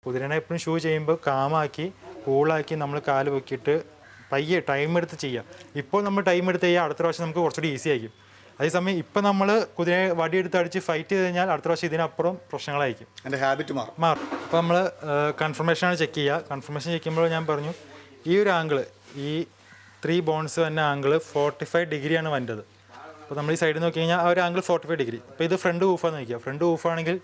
കുതിരനെ എപ്പോഴും ഷൂ ചെയ്യുമ്പോൾ കാമാക്കി കൂളാക്കി നമ്മൾ കാല് പൊക്കിയിട്ട് പയ്യെ ടൈം എടുത്ത് ചെയ്യാം. ഇപ്പോൾ നമ്മൾ ടൈം എടുത്ത് ചെയ്യുക, അടുത്ത പ്രാവശ്യം നമുക്ക് കുറച്ചുകൂടി ഈസി ആയിരിക്കും. അതേസമയം ഇപ്പം നമ്മൾ കുതിരയെ വടിയെടുത്ത് അടിച്ച് ഫൈറ്റ് ചെയ്ത് കഴിഞ്ഞാൽ അടുത്ത പ്രാവശ്യം ഇതിനപ്പുറം പ്രശ്നങ്ങളായിരിക്കും. എൻ്റെ ഹാബിറ്റ് മാറും. അപ്പോൾ നമ്മൾ കൺഫർമേഷനാണ് ചെക്ക് ചെയ്യുക. കൺഫർമേഷൻ ചെയ്യുമ്പോൾ ഞാൻ പറഞ്ഞു ഈ ഒരു ആംഗിള്, ഈ 3 ബോൺസ് തന്നെ ആംഗിള് 45 ഡിഗ്രിയാണ് വേണ്ടത്. അപ്പോൾ നമ്മൾ ഈ സൈഡിൽ നോക്കി കഴിഞ്ഞാൽ ആ ഒരു ആംഗിൾ 45 ഡിഗ്രി. അപ്പോൾ ഇത് ഫ്രണ്ട് ഊഫാന്ന് നോക്കിക്കുക. ഫ്രണ്ട് ഊഫാണെങ്കിൽ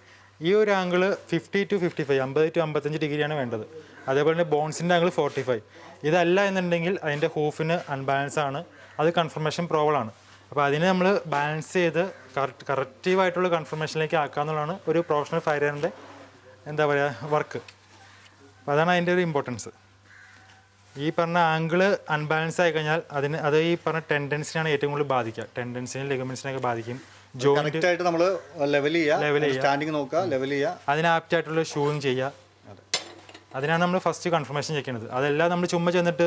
ഈ ഒരു ആംഗിൾ 50 to 55, 50 to 55 ഡിഗ്രിയാണ് വേണ്ടത്. അതേപോലെ തന്നെ ബോൺസിൻ്റെ ആംഗിൾ 45. ഇതല്ല എന്നുണ്ടെങ്കിൽ അതിൻ്റെ ഹൂഫിന് അൺബാലൻസ് ആണ്, അത് കൺഫർമേഷൻ പ്രോബ്ലമാണ്. അപ്പോൾ അതിനെ നമ്മൾ ബാലൻസ് ചെയ്ത് കറക്റ്റീവായിട്ടുള്ള കൺഫർമേഷനിലേക്ക് ആക്കാന്നുള്ളതാണ് ഒരു പ്രൊഫഷണൽ ഫൈറ്ററിൻ്റെ എന്താ പറയുക വർക്ക്. അപ്പോൾ അതാണ് അതിൻ്റെ ഒരു ഇമ്പോർട്ടൻസ്. ഈ പറഞ്ഞ ആംഗിള് അൺബാലൻസ് ആയി കഴിഞ്ഞാൽ അത് ഈ പറഞ്ഞ ടെൻഡൻസിനാണ് ഏറ്റവും കൂടുതൽ ബാധിക്കുക. ടെൻഡൻസിനും ലിഗമെന്റ്സിനൊക്കെ ബാധിക്കും. ജോയിന്റ് നമ്മൾ ലെവൽ ചെയ്യുക, സ്റ്റാൻഡിങ് നോക്കുക, ലെവൽ ചെയ്യുക, അതിന് ആപ്റ്റായിട്ടുള്ള ഷൂയിങ് ചെയ്യുക. അതിനാണ് നമ്മൾ ഫസ്റ്റ് കൺഫർമേഷൻ ചെക്കുന്നത്. അതെല്ലാം നമ്മൾ ചുമ്മാ ചെന്നിട്ട്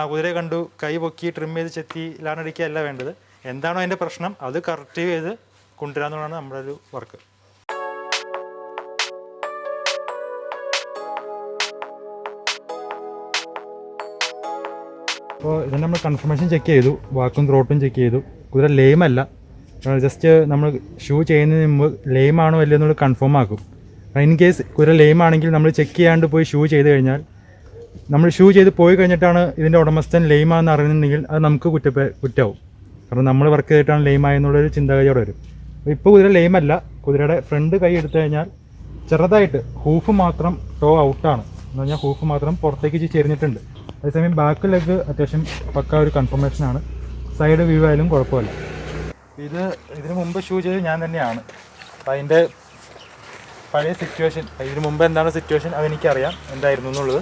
കുതിരയെ കണ്ടു കൈ പൊക്കി ട്രിം ചെയ്ത് ചെത്തി ലാണടിക്കുക അല്ല വേണ്ടത്. എന്താണോ അതിൻ്റെ പ്രശ്നം അത് കറക്റ്റ് ചെയ്ത് കൊണ്ടുവരാമെന്നുള്ളതാണ് നമ്മുടെ ഒരു വർക്ക്. അപ്പോൾ ഇതിന് നമ്മൾ കൺഫർമേഷൻ ചെക്ക് ചെയ്തു, വാക്കും ത്രോട്ടും ചെക്ക് ചെയ്തു. കുതിര ലെയിമല്ല, ജസ്റ്റ് നമ്മൾ ഷൂ ചെയ്യുന്നതിന് മുമ്പ് ലെയിമാണോ അല്ലയോ എന്നുള്ളത് കൺഫേം ആക്കും. ഇൻ കേസ് കുതിര ലെയിമാണെങ്കിൽ നമ്മൾ ചെക്ക് ചെയ്യാണ്ട് പോയി ഷൂ ചെയ്ത് കഴിഞ്ഞാൽ, നമ്മൾ ഷൂ ചെയ്ത് പോയി കഴിഞ്ഞിട്ടാണ് ഇതിൻ്റെ ഉടമസ്ഥൻ ലെയിമാണെന്ന് അറിയുന്നുണ്ടെങ്കിൽ അത് നമുക്ക് കുറ്റമാവും. കാരണം നമ്മൾ വർക്ക് ചെയ്തിട്ടാണ് ലെയിമായെന്നുള്ളൊരു ചിന്താഗതിയോടെ വരും. അപ്പോൾ ഇപ്പോൾ കുതിര ലെയിമല്ല, കുതിരയുടെ ഫ്രണ്ട് കൈ എടുത്തു കഴിഞ്ഞാൽ ചെറുതായിട്ട് ഹൂഫ് മാത്രം ടോ ഔട്ടാണ്, എന്ന് പറഞ്ഞാൽ ഹൂഫ് മാത്രം പുറത്തേക്ക് ചെരിഞ്ഞിട്ടുണ്ട്. അതേസമയം ബാക്ക് ലെഗ് അത്യാവശ്യം പക്ക ഒരു കൺഫർമേഷനാണ്. സൈഡ് വ്യൂ ആയാലും കുഴപ്പമില്ല. ഇതിന് മുമ്പ് ഷൂ ചെയ്ത് ഞാൻ തന്നെയാണ്. അപ്പം അതിൻ്റെ പഴയ സിറ്റുവേഷൻ, ഇതിന് മുമ്പ് എന്താണ് സിറ്റുവേഷൻ അതെനിക്കറിയാം എന്തായിരുന്നു എന്നുള്ളത്.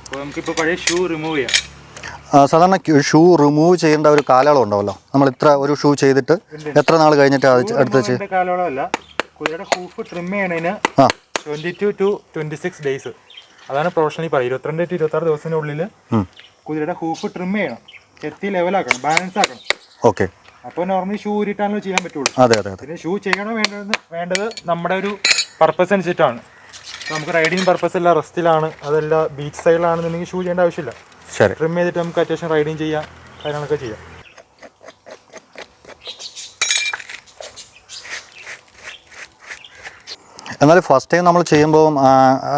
അപ്പോൾ നമുക്കിപ്പോൾ പഴയ ഷൂ റിമൂവ് ചെയ്യാം. സാധാരണ ഷൂ റിമൂവ് ചെയ്യേണ്ട ഒരു കാലയളവ് ഉണ്ടാവല്ലോ. നമ്മൾ ഇത്ര ഒരു ഷൂ ചെയ്തിട്ട് എത്ര നാൾ കഴിഞ്ഞിട്ട് അടുത്ത കാലയളവല്ല, കുതിരയുടെ ഹൂഫ് ട്രിം ചെയ്യണതിന് 22 to 26 ഡേയ്സ്. അതാണ് പ്രൊഫഷണലി പറയുക. 22 to 26 ദിവസത്തിനുള്ളിൽ കുതിരയുടെ ഹൂഫ് ട്രിം ചെയ്യണം, ചെത്തി ലെവലാക്കണം, ബാലൻസ് ആക്കണം. ഓക്കെ. അപ്പോൾ നോർമലി ഷൂ ഊരിട്ടാണല്ലോ ചെയ്യാൻ പറ്റുള്ളൂ. അതെ അതെ. പിന്നെ ഷൂ ചെയ്യണോ വേണ്ടത് നമ്മുടെ ഒരു പർപ്പസ് അനുസരിച്ചിട്ടാണ്. നമുക്ക് റൈഡിങ് പർപ്പസ് അല്ല, റെസ്റ്റിലാണ്, അതല്ല ബീച്ച് സൈഡിലാണെന്നുണ്ടെങ്കിൽ ഷൂ ചെയ്യേണ്ട ആവശ്യമില്ല. ശരി. ട്രിം ചെയ്തിട്ട് നമുക്ക് അത്യാവശ്യം റൈഡിങ് ചെയ്യാം, കാര്യങ്ങളൊക്കെ ചെയ്യാം. എന്നാൽ ഫസ്റ്റ് ടൈം നമ്മൾ ചെയ്യുമ്പോൾ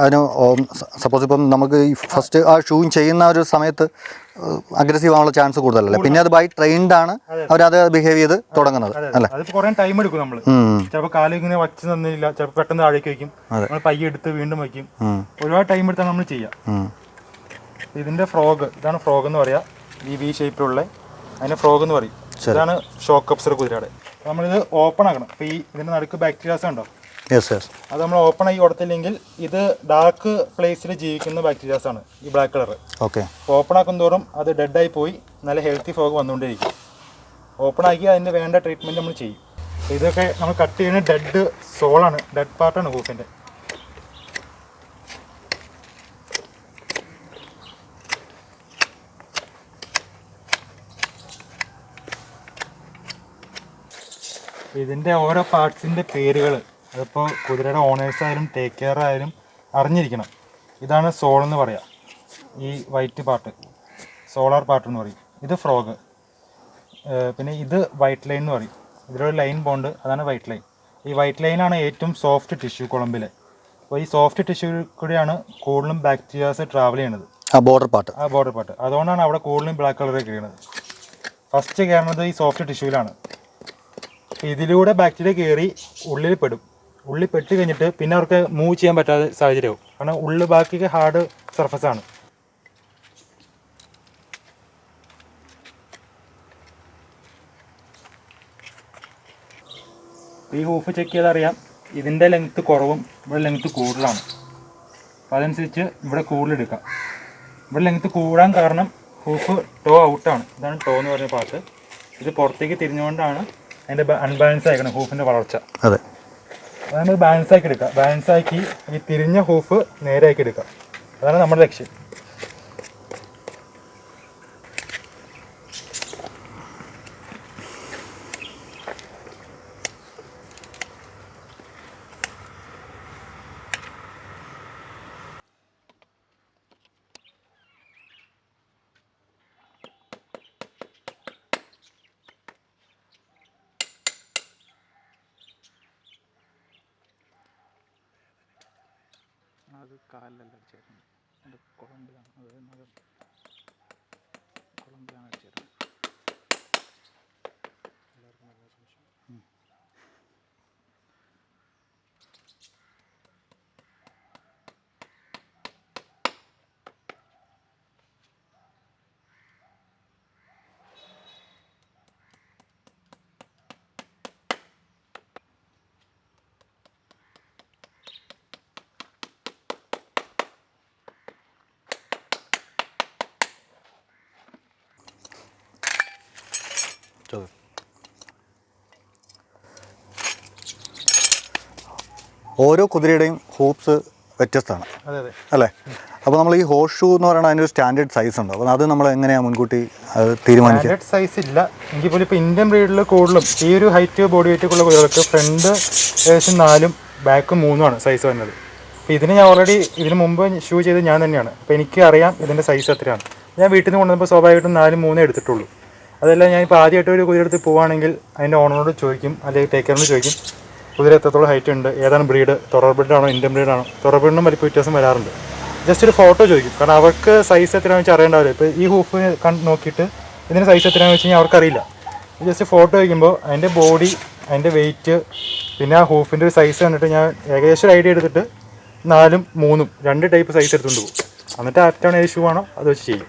അതിന് സപ്പോസ് ഇപ്പം നമുക്ക് ഈ ഫസ്റ്റ് ആ ഷൂ ചെയ്യുന്ന ഒരു സമയത്ത് അഗ്രസീവ് ആവാനുള്ള ചാൻസ് കൂടുതലല്ലേ. പിന്നെ അത് ബൈ ട്രെയിൻഡ് ആണ് അവരത് ബിഹേവ് ചെയ്ത് തുടങ്ങുന്നത് അല്ലേ. അത് കുറേ ടൈം എടുക്കും. നമ്മൾ ചിലപ്പോൾ കാല് ഇങ്ങനെ വച്ച് തന്നില്ല, ചിലപ്പോൾ പെട്ടെന്ന് താഴേക്ക് വയ്ക്കും, നമ്മൾ പയ്യെ എടുത്ത് വീണ്ടും വയ്ക്കും. ഒരുപാട് ടൈം എടുത്താണ് നമ്മൾ ചെയ്യുക. ഇതിൻ്റെ ഫ്രോഗ്, ഇതാണ് ഫ്രോഗ് എന്ന് പറയാം. ഈ വി ഷേപ്പിലുള്ള അതിനെ ഫ്രോഗ് എന്ന് പറയും. ഇതാണ് ഷോക്ക് അബ്സർ കുതിരയുടെ. നമ്മളിത് ഓപ്പൺ ആക്കണം. അപ്പോൾ ഇതിൻ്റെ നടുക്ക് ബാക്ടീരിയാസ് ഉണ്ടോ, അത് നമ്മൾ ഓപ്പൺ ആക്കി കൊടുത്തില്ലെങ്കിൽ ഇത് ഡാർക്ക് പ്ലേസിൽ ജീവിക്കുന്ന ബാക്ടീരിയാസ് ആണ് ഈ ബ്ലാക്ക് കളർ. ഓക്കെ. ഓപ്പൺ ആക്കും തോറും അത് ഡെഡായി പോയി നല്ല ഹെൽത്തി ഫ്രോഗ് വന്നുകൊണ്ടിരിക്കും. ഓപ്പൺ ആക്കി അതിൻ്റെ വേണ്ട ട്രീറ്റ്മെൻറ്റ് നമ്മൾ ചെയ്യും. ഇതൊക്കെ നമ്മൾ കട്ട് ചെയ്യുന്ന ഡെഡ് സോളാണ്, ഡെഡ് പാർട്ടാണ് ഹൂഫിൻ്റെ. ഇതിൻ്റെ ഓരോ പാർട്സിൻ്റെ പേരുകൾ അതിപ്പോൾ കുതിരയുടെ ഓണേഴ്സ് ആയാലും ടേക്ക് കെയർ ആയാലും അറിഞ്ഞിരിക്കണം. ഇതാണ് സോൾ എന്ന് പറയാം, ഈ വൈറ്റ് പാർട്ട് സോളാർ പാർട്ട് എന്ന് പറയും. ഇത് ഫ്രോഗ്. പിന്നെ ഇത് വൈറ്റ് ലൈൻ എന്ന് പറയും. ഇതിലൊരു ലൈൻ പോണ്ട്, അതാണ് വൈറ്റ് ലൈൻ. ഈ വൈറ്റ് ലൈനാണ് ഏറ്റവും സോഫ്റ്റ് ടിഷ്യൂ കുളമ്പിലെ. അപ്പോൾ ഈ സോഫ്റ്റ് ടിഷ്യൂ കൂടെയാണ് കൂടുതലും ബാക്ടീരിയാസ് ട്രാവൽ ചെയ്യണത്. ബോർഡർ പാർട്ട് അതുകൊണ്ടാണ് അവിടെ കൂടുതലും ബ്ലാക്ക് കളർ കയറുന്നത്. ഫസ്റ്റ് കയറുന്നത് ഈ സോഫ്റ്റ് ടിഷ്യൂവിലാണ്. ഇതിലൂടെ ബാക്ടീരിയ കയറി ഉള്ളിൽ പെടും. ഉള്ളിൽ പെട്ട് കഴിഞ്ഞിട്ട് പിന്നെ അവർക്ക് മൂവ് ചെയ്യാൻ പറ്റാത്ത സാഹചര്യമാവും. കാരണം ഉള്ളിൽ ബാക്കിയൊക്കെ ഹാർഡ് സർഫസാണ്. ഈ ഹൂഫ് ചെക്ക് ചെയ്തറിയാം ഇതിൻ്റെ ലെങ്ത്ത് കുറവും ഇവിടെ ലെങ്ത്ത് കൂടുതലാണ്. അപ്പോൾ അതനുസരിച്ച് ഇവിടെ കൂടുതലെടുക്കാം. ഇവിടെ ലെങ്ത്ത് കൂടാൻ കാരണം ഹൂഫ് ടോ ഔട്ടാണ്. ഇതാണ് ടോ എന്ന് പറഞ്ഞ പാർട്ട്. ഇത് പുറത്തേക്ക് തിരിഞ്ഞുകൊണ്ടാണ് അതിൻ്റെ അൺബാലൻസ് ആക്കണം ഹൂഫിൻ്റെ വളർച്ച. അതെ. അത് നമ്മൾ ബാലൻസ് ആക്കി എടുക്കുക. ബാലൻസ് ആക്കി ഈ തിരിഞ്ഞ ഹൂഫ് നേരെയാക്കി എടുക്കുക. അതാണ് നമ്മുടെ ലക്ഷ്യം. അത് കാലിലല്ല അടിച്ചേക്കുന്നത്, അത് കുളമ്പിലാണ്, അത് നഖം കുളമ്പിലാണ് അടിച്ചേക്കുന്നത്. ഓരോ കുതിരയുടെയും ഹൂപ്സ് വ്യത്യസ്തമാണ് അതെ അതെ അല്ലേ? അപ്പോൾ നമ്മൾ ഈ ഹോഴ്സ് ഷൂ എന്ന് പറയുന്നത് അതിൻ്റെ ഒരു സ്റ്റാൻഡേർഡ് സൈസ് ഉണ്ട്. അപ്പോൾ അത് നമ്മൾ എങ്ങനെയാണ് മുൻകൂട്ടി അത് തീരുമാനിക്കുക? സ്റ്റാൻഡേർഡ് സൈസ് ഇല്ല എങ്കിൽ പോലും ഇപ്പോൾ ഇന്ത്യൻ ബ്രീഡിൽ കൂടുതലും ഈ ഒരു ഹൈറ്റ് ബോഡി വെയിറ്റ് ഉള്ള കുതിരകൾക്ക് ഫ്രണ്ട് ഏകദേശം 4 ബാക്ക് 3 സൈസ് വരുന്നത്. അപ്പോൾ ഇതിന് ഞാൻ ഓൾറെഡി ഇതിന് മുമ്പ് ഷൂ ചെയ്ത് ഞാൻ തന്നെയാണ്. അപ്പോൾ എനിക്ക് അറിയാം ഇതിൻ്റെ സൈസ് എത്രയാണ്. ഞാൻ വീട്ടിൽ നിന്ന് കൊണ്ടുവന്നപ്പോൾ സ്വാഭാവികമായിട്ടും 4-3 എടുത്തിട്ടുള്ളൂ. അതെല്ലാം ഞാൻ ഇപ്പോൾ ആദ്യമായിട്ട് ഒരു കുതിര എടുത്ത് പോവുകയാണെങ്കിൽ അതിൻ്റെ ഓണറോട് ചോദിക്കും, അല്ലെങ്കിൽ ടേക്കറിനോട് ചോദിക്കും കുതിര എത്രത്തോളം ഹൈറ്റ് ഉണ്ട്, ഏതാണ് ബ്രീഡ്, തൊറർ ബ്രീഡാണോ ഇന്ത്യൻ ബ്രീഡാണോ. തൊറർ ബ്രീഡിനും വലിയ വ്യത്യാസം വരാറുണ്ട്. ജസ്റ്റ് ഒരു ഫോട്ടോ ചോദിക്കും, കാരണം അവർക്ക് സൈസ് എത്രയാണെന്ന് വെച്ചാൽ അറിയേണ്ടാവില്ല. ഇപ്പോൾ ഈ ഹൂഫ് നോക്കിയിട്ട് ഇതിൻ്റെ സൈസ് എത്രയാണെന്ന് വെച്ച് കഴിഞ്ഞാൽ അവർക്കറിയില്ല. ജസ്റ്റ് ഫോട്ടോ ചോദിക്കുമ്പോൾ അതിൻ്റെ ബോഡി, അതിൻ്റെ വെയിറ്റ്, പിന്നെ ആ ഹൂഫിൻ്റെ ഒരു സൈസ് കണ്ടിട്ട് ഞാൻ ഏകദേശം ഒരു ഐഡിയ എടുത്തിട്ട് 4-3 2 ടൈപ്പ് സൈസ് എടുത്തുകൊണ്ട് പോകും. എന്നിട്ട് ആപ്റ്റാണ് ഏത് ഷൂ ആണോ അത് വെച്ച് ചെയ്യും.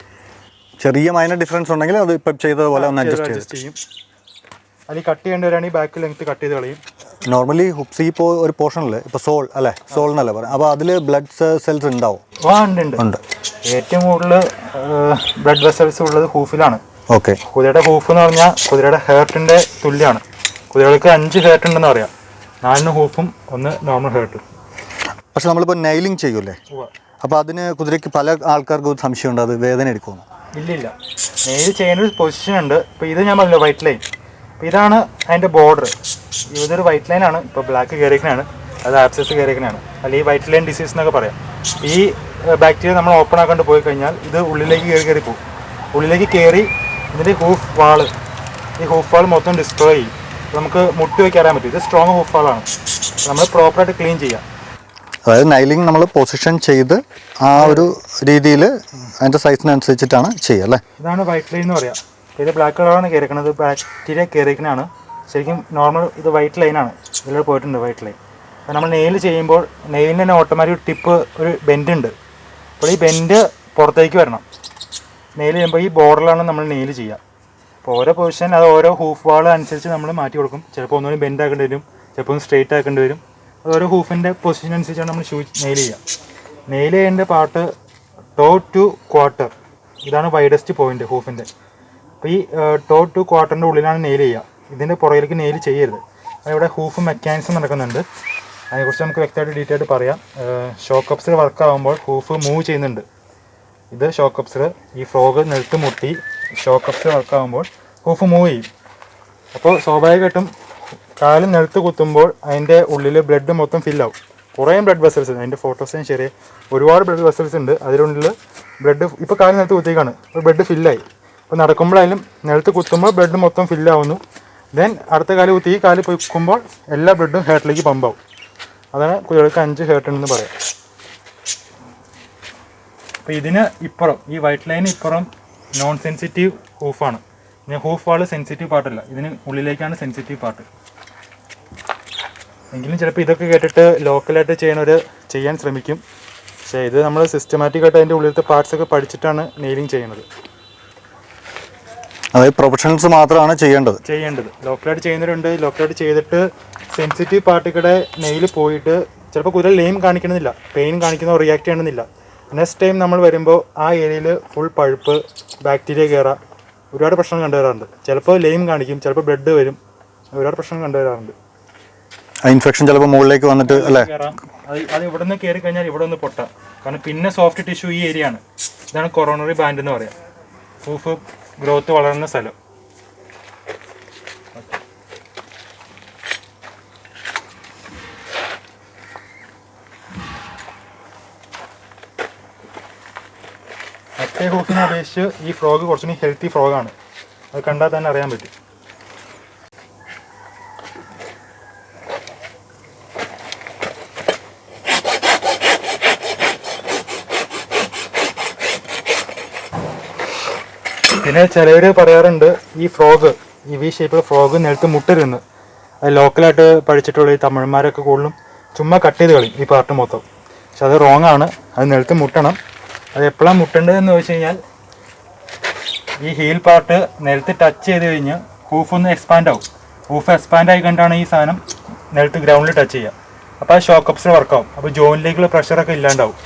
ചെറിയ മൈനർ ഡിഫറൻസ് ഉണ്ടെങ്കിൽ അത് ഇപ്പം ചെയ്തതുപോലെ ഒന്ന് അഡ്ജസ്റ്റ് ചെയ്യും. അതിൽ കട്ട് ചെയ്യേണ്ടി വരികയാണെങ്കിൽ ബാക്ക് ലെങ്ത് കട്ട് ചെയ്ത് കളയും. നോർമലി ഹുപ്സ് ഇപ്പോൾ ഒരു പോർഷനിൽ ഇപ്പോൾ സോൾ അല്ലേ, സോൾ എന്നല്ലേ പറയാം. അപ്പോൾ അതിൽ ബ്ലഡ് സെൽസ് ഉണ്ടാവും? ഉണ്ട്. ഏറ്റവും കൂടുതൽ ബ്ലഡ് വെസൽസ് ഉള്ളത് ഹൂഫിലാണ്. ഓക്കെ. കുതിരയുടെ ഹൂഫ് എന്ന് പറഞ്ഞാൽ കുതിരയുടെ ഹേർട്ടിൻ്റെ തുല്യമാണ്. കുതിരകൾക്ക് 5 ഹേർട്ട് ഉണ്ടെന്ന് പറയാം. 4 ഹൂഫും 1 നോർമൽ ഹേർട്ടും. പക്ഷെ നമ്മളിപ്പോൾ നൈലിംഗ് ചെയ്യൂലേ, അപ്പോൾ അതിന് കുതിരയ്ക്ക് പല ആൾക്കാർക്കും ഒരു സംശയമുണ്ട്, അത് വേദന എടുക്കുമെന്ന്. ഇല്ല, നെയിൽ ചെയ്യുന്ന ഒരു പൊസിഷൻ ഉണ്ട്. ഇപ്പോൾ ഇത് ഞാൻ പറഞ്ഞില്ല വൈറ്റ് ലൈൻ, അപ്പോൾ ഇതാണ് അതിൻ്റെ ബോർഡർ. ഇതൊരു വൈറ്റ് ലൈനാണ്. ഇപ്പോൾ ബ്ലാക്ക് കയറിക്കനാണ്, അത് ആബ്സെസ് കയറിക്കനാണ്, അല്ലെങ്കിൽ വൈറ്റ് ലൈൻ ഡിസീസ് എന്നൊക്കെ പറയാം. ഈ ബാക്ടീരിയ നമ്മൾ ഓപ്പൺ ആക്കാണ്ട് പോയി കഴിഞ്ഞാൽ ഇത് ഉള്ളിലേക്ക് കയറി പോകും. ഉള്ളിലേക്ക് കയറി ഇതിൻ്റെ ഹൂഫ് വാൾ മൊത്തം ഡിസ്ട്രോയ് ചെയ്യും. നമുക്ക് മുട്ടി വയ്ക്കാൻ അറിയാൻ പറ്റും. ഇത് സ്ട്രോങ് ഹൂഫ് വാളാണ്. നമ്മൾ പ്രോപ്പറായിട്ട് ക്ലീൻ ചെയ്യാം. അതായത് നൈലിംഗ് നമ്മൾ പൊസിഷൻ ചെയ്ത് ആ ഒരു രീതിയിൽ അതിൻ്റെ സൈസിനനുസരിച്ചിട്ടാണ് ചെയ്യുക അല്ലേ? ഇതാണ് വൈറ്റ് ലൈൻ എന്ന് പറയാം. ഇത് ബ്ലാക്ക് കളറാണ് കയറിക്കുന്നത്, ബാക്ടീരിയ കയറിക്കനാണ്. ശരിക്കും നോർമൽ ഇത് വൈറ്റ് ലൈനാണ്. ഇതിലൂടെ പോയിട്ടുണ്ട് വൈറ്റ് ലൈൻ. അപ്പോൾ നമ്മൾ നെയിൽ ചെയ്യുമ്പോൾ നെയിലിന് തന്നെ ഓട്ടോമാറ്റിക് ടിപ്പ് ഒരു ബെൻഡ് ഉണ്ട്. അപ്പോൾ ഈ ബെൻഡ് പുറത്തേക്ക് വരണം. നെയിൽ ചെയ്യുമ്പോൾ ഈ ബോർഡറിലാണ് നമ്മൾ നെയിൽ ചെയ്യുക. അപ്പോൾ ഓരോ പൊസിഷൻ അത് ഓരോ ഹൂഫ് വാൾ അനുസരിച്ച് നമ്മൾ മാറ്റി കൊടുക്കും. ചിലപ്പോൾ ഒന്നുകൂടി ബെൻഡ് ആക്കേണ്ടി വരും, ചിലപ്പോൾ ഒന്ന് സ്ട്രെയിറ്റ് ആക്കേണ്ടി വരും. അത് ഓരോ ഹൂഫിൻ്റെ പൊസിഷൻ അനുസരിച്ചാണ് നമ്മൾ ഷൂ നെയിൽ ചെയ്യുക. നെയിൽ ചെയ്യേണ്ട പാർട്ട് ടോ ടു ക്വാർട്ടർ, ഇതാണ് വൈഡസ്റ്റ് പോയിന്റ് ഹൂഫിൻ്റെ. അപ്പോൾ ഈ ടോ ടു ക്വാർട്ടറിൻ്റെ ഉള്ളിലാണ് നെയിൽ ചെയ്യുക. ഇതിൻ്റെ പുറകിലേക്ക് നെയിൽ ചെയ്യരുത്. അതിവിടെ ഹൂഫ് മെക്കാനിസം നടക്കുന്നുണ്ട്. അതിനെക്കുറിച്ച് നമുക്ക് വ്യക്തമായിട്ട് ഡീറ്റെയിൽ ആയിട്ട് പറയാം. ഷോക്ക് അപ്സർ വർക്ക് ആകുമ്പോൾ ഹൂഫ് മൂവ് ചെയ്യുന്നുണ്ട്. ഇത് ഷോക്ക് അപ്സർ. ഈ ഫ്രോഗ് നിലത്ത് മുട്ടി ഷോക്ക് അപ്സർ വർക്ക് ആകുമ്പോൾ ഹൂഫ് മൂവ് ചെയ്യും. അപ്പോൾ സ്വാഭാവികമായിട്ടും കാല് നിലത്ത് കുത്തുമ്പോൾ അതിൻ്റെ ഉള്ളിൽ ബ്ലഡ് മൊത്തം ഫില്ലാവും. കുറേ ബ്ലഡ് വെസൽസ് ഉണ്ട്. അതിൻ്റെ ഫോട്ടോസ് ശരി ഒരുപാട് ബ്ലഡ് വെസൽസ് ഉണ്ട്. അതിനുള്ളിൽ ബ്ലഡ് ഇപ്പോൾ കാല് നിലത്ത് കുത്തിയേക്കാണ്, അപ്പോൾ ബ്ലഡ് ഫില്ലായി. അപ്പോൾ നടക്കുമ്പോഴായാലും നിലത്ത് കുത്തുമ്പോൾ ബ്ലഡ് മൊത്തം ഫില്ലാവുന്നു. ദെൻ അടുത്ത കാല് കുത്തി ഈ കാല് പൊയ്ക്കുമ്പോൾ എല്ലാ ബ്ലഡും ഹേർട്ടിലേക്ക് പമ്പാവും. അതാണ് കുട്ടികൾക്ക് 5 ഹേർട്ട് ഉണ്ടെന്ന് പറയാം. അപ്പോൾ ഇതിന് ഇപ്പുറം ഈ വൈറ്റ് ലൈന് ഇപ്പുറം നോൺ സെൻസിറ്റീവ് ഹൂഫാണ്. പിന്നെ ഹൂഫ് വാള് സെൻസിറ്റീവ് പാർട്ടല്ല, ഇതിന് ഉള്ളിലേക്കാണ് സെൻസിറ്റീവ് പാർട്ട്. എങ്കിലും ചിലപ്പോൾ ഇതൊക്കെ കേട്ടിട്ട് ലോക്കലായിട്ട് ചെയ്യാൻ ശ്രമിക്കും. പക്ഷേ ഇത് നമ്മൾ സിസ്റ്റമാറ്റിക്കായിട്ട് അതിൻ്റെ ഉള്ളിലത്തെ പാർട്സൊക്കെ പഠിച്ചിട്ടാണ് നെയിലിംഗ് ചെയ്യുന്നത്. അതായത് പ്രൊഫഷണൽസ് മാത്രമാണ് ചെയ്യേണ്ടത്. ലോക്കലായിട്ട് ചെയ്യുന്നവരുണ്ട്. ലോക്കലായിട്ട് ചെയ്തിട്ട് സെൻസിറ്റീവ് പാർട്ടിക്കടെ നെയിൽ പോയിട്ട് ചിലപ്പോൾ കുതിര ലെയിം കാണിക്കണമെന്നില്ല, പെയിൻ കാണിക്കുന്നോ റിയാക്ട് ചെയ്യണമെന്നില്ല. നെക്സ്റ്റ് ടൈം നമ്മൾ വരുമ്പോൾ ആ ഏരിയയിൽ ഫുൾ പഴുപ്പ്, ബാക്ടീരിയ കയറാം, ഒരുപാട് പ്രശ്നം കണ്ടുവരാറുണ്ട്. ചിലപ്പോൾ ലെയിം കാണിക്കും, ചിലപ്പോൾ ബ്ലഡ് വരും, ഒരുപാട് പ്രശ്നം കണ്ടുവരാറുണ്ട്. ഇൻഫെക്ഷൻ ചിലപ്പോൾ മുകളിലേക്ക് വന്നിട്ട് അല്ലേ അത് ഇവിടെ നിന്ന് കയറി കഴിഞ്ഞാൽ ഇവിടെ ഒന്ന് പൊട്ടാം. കാരണം പിന്നെ സോഫ്റ്റ് ടിഷ്യൂ ഈ ഏരിയ ആണ്. ഇതാണ് കൊറോണറി ബാൻഡ് എന്ന് പറയാം. ഹൂഫ് ഗ്രോത്ത് വളരുന്ന സ്ഥലം. മറ്റേ ഹൂഫിനെ അപേക്ഷിച്ച് ഈ ഫ്രോഗ് കുറച്ചുകൂടി ഹെൽത്തി ഫ്രോഗാണ്. അത് കണ്ടാൽ തന്നെ അറിയാൻ പറ്റും. പിന്നെ ചിലവർ പറയാറുണ്ട് ഈ ഫ്രോഗ്, ഈ വി ഷേപ്പിൽ ഫ്രോഗ് നിലത്ത് മുട്ടരുന്ന്. അത് ലോക്കലായിട്ട് പഠിച്ചിട്ടുള്ള ഈ തമിഴന്മാരൊക്കെ കൂടുതലും ചുമ്മാ കട്ട് ചെയ്ത് കളയും ഈ പാർട്ട് മൊത്തം. പക്ഷെ അത് റോങ് ആണ്. അത് നിലത്ത് മുട്ടണം. അത് എപ്പോഴാണ് മുട്ടേണ്ടതെന്ന് ചോദിച്ചു കഴിഞ്ഞാൽ ഈ ഹീൽ പാർട്ട് നിലത്ത് ടച്ച് ചെയ്ത് കഴിഞ്ഞ് ഹൂഫ് ഒന്ന് എക്സ്പാൻഡ് ആവും. ഹൂഫ് എക്സ്പാൻഡ് ആയി കണ്ടാണ് ഈ സാധനം നിലത്ത് ഗ്രൗണ്ടിൽ ടച്ച് ചെയ്യുക. അപ്പോൾ ആ ഷോക്ക് അപ്സിൽ വർക്കാവും. അപ്പോൾ ജോയിനിലേക്കുള്ള പ്രഷറൊക്കെ ഇല്ലാണ്ടാവും.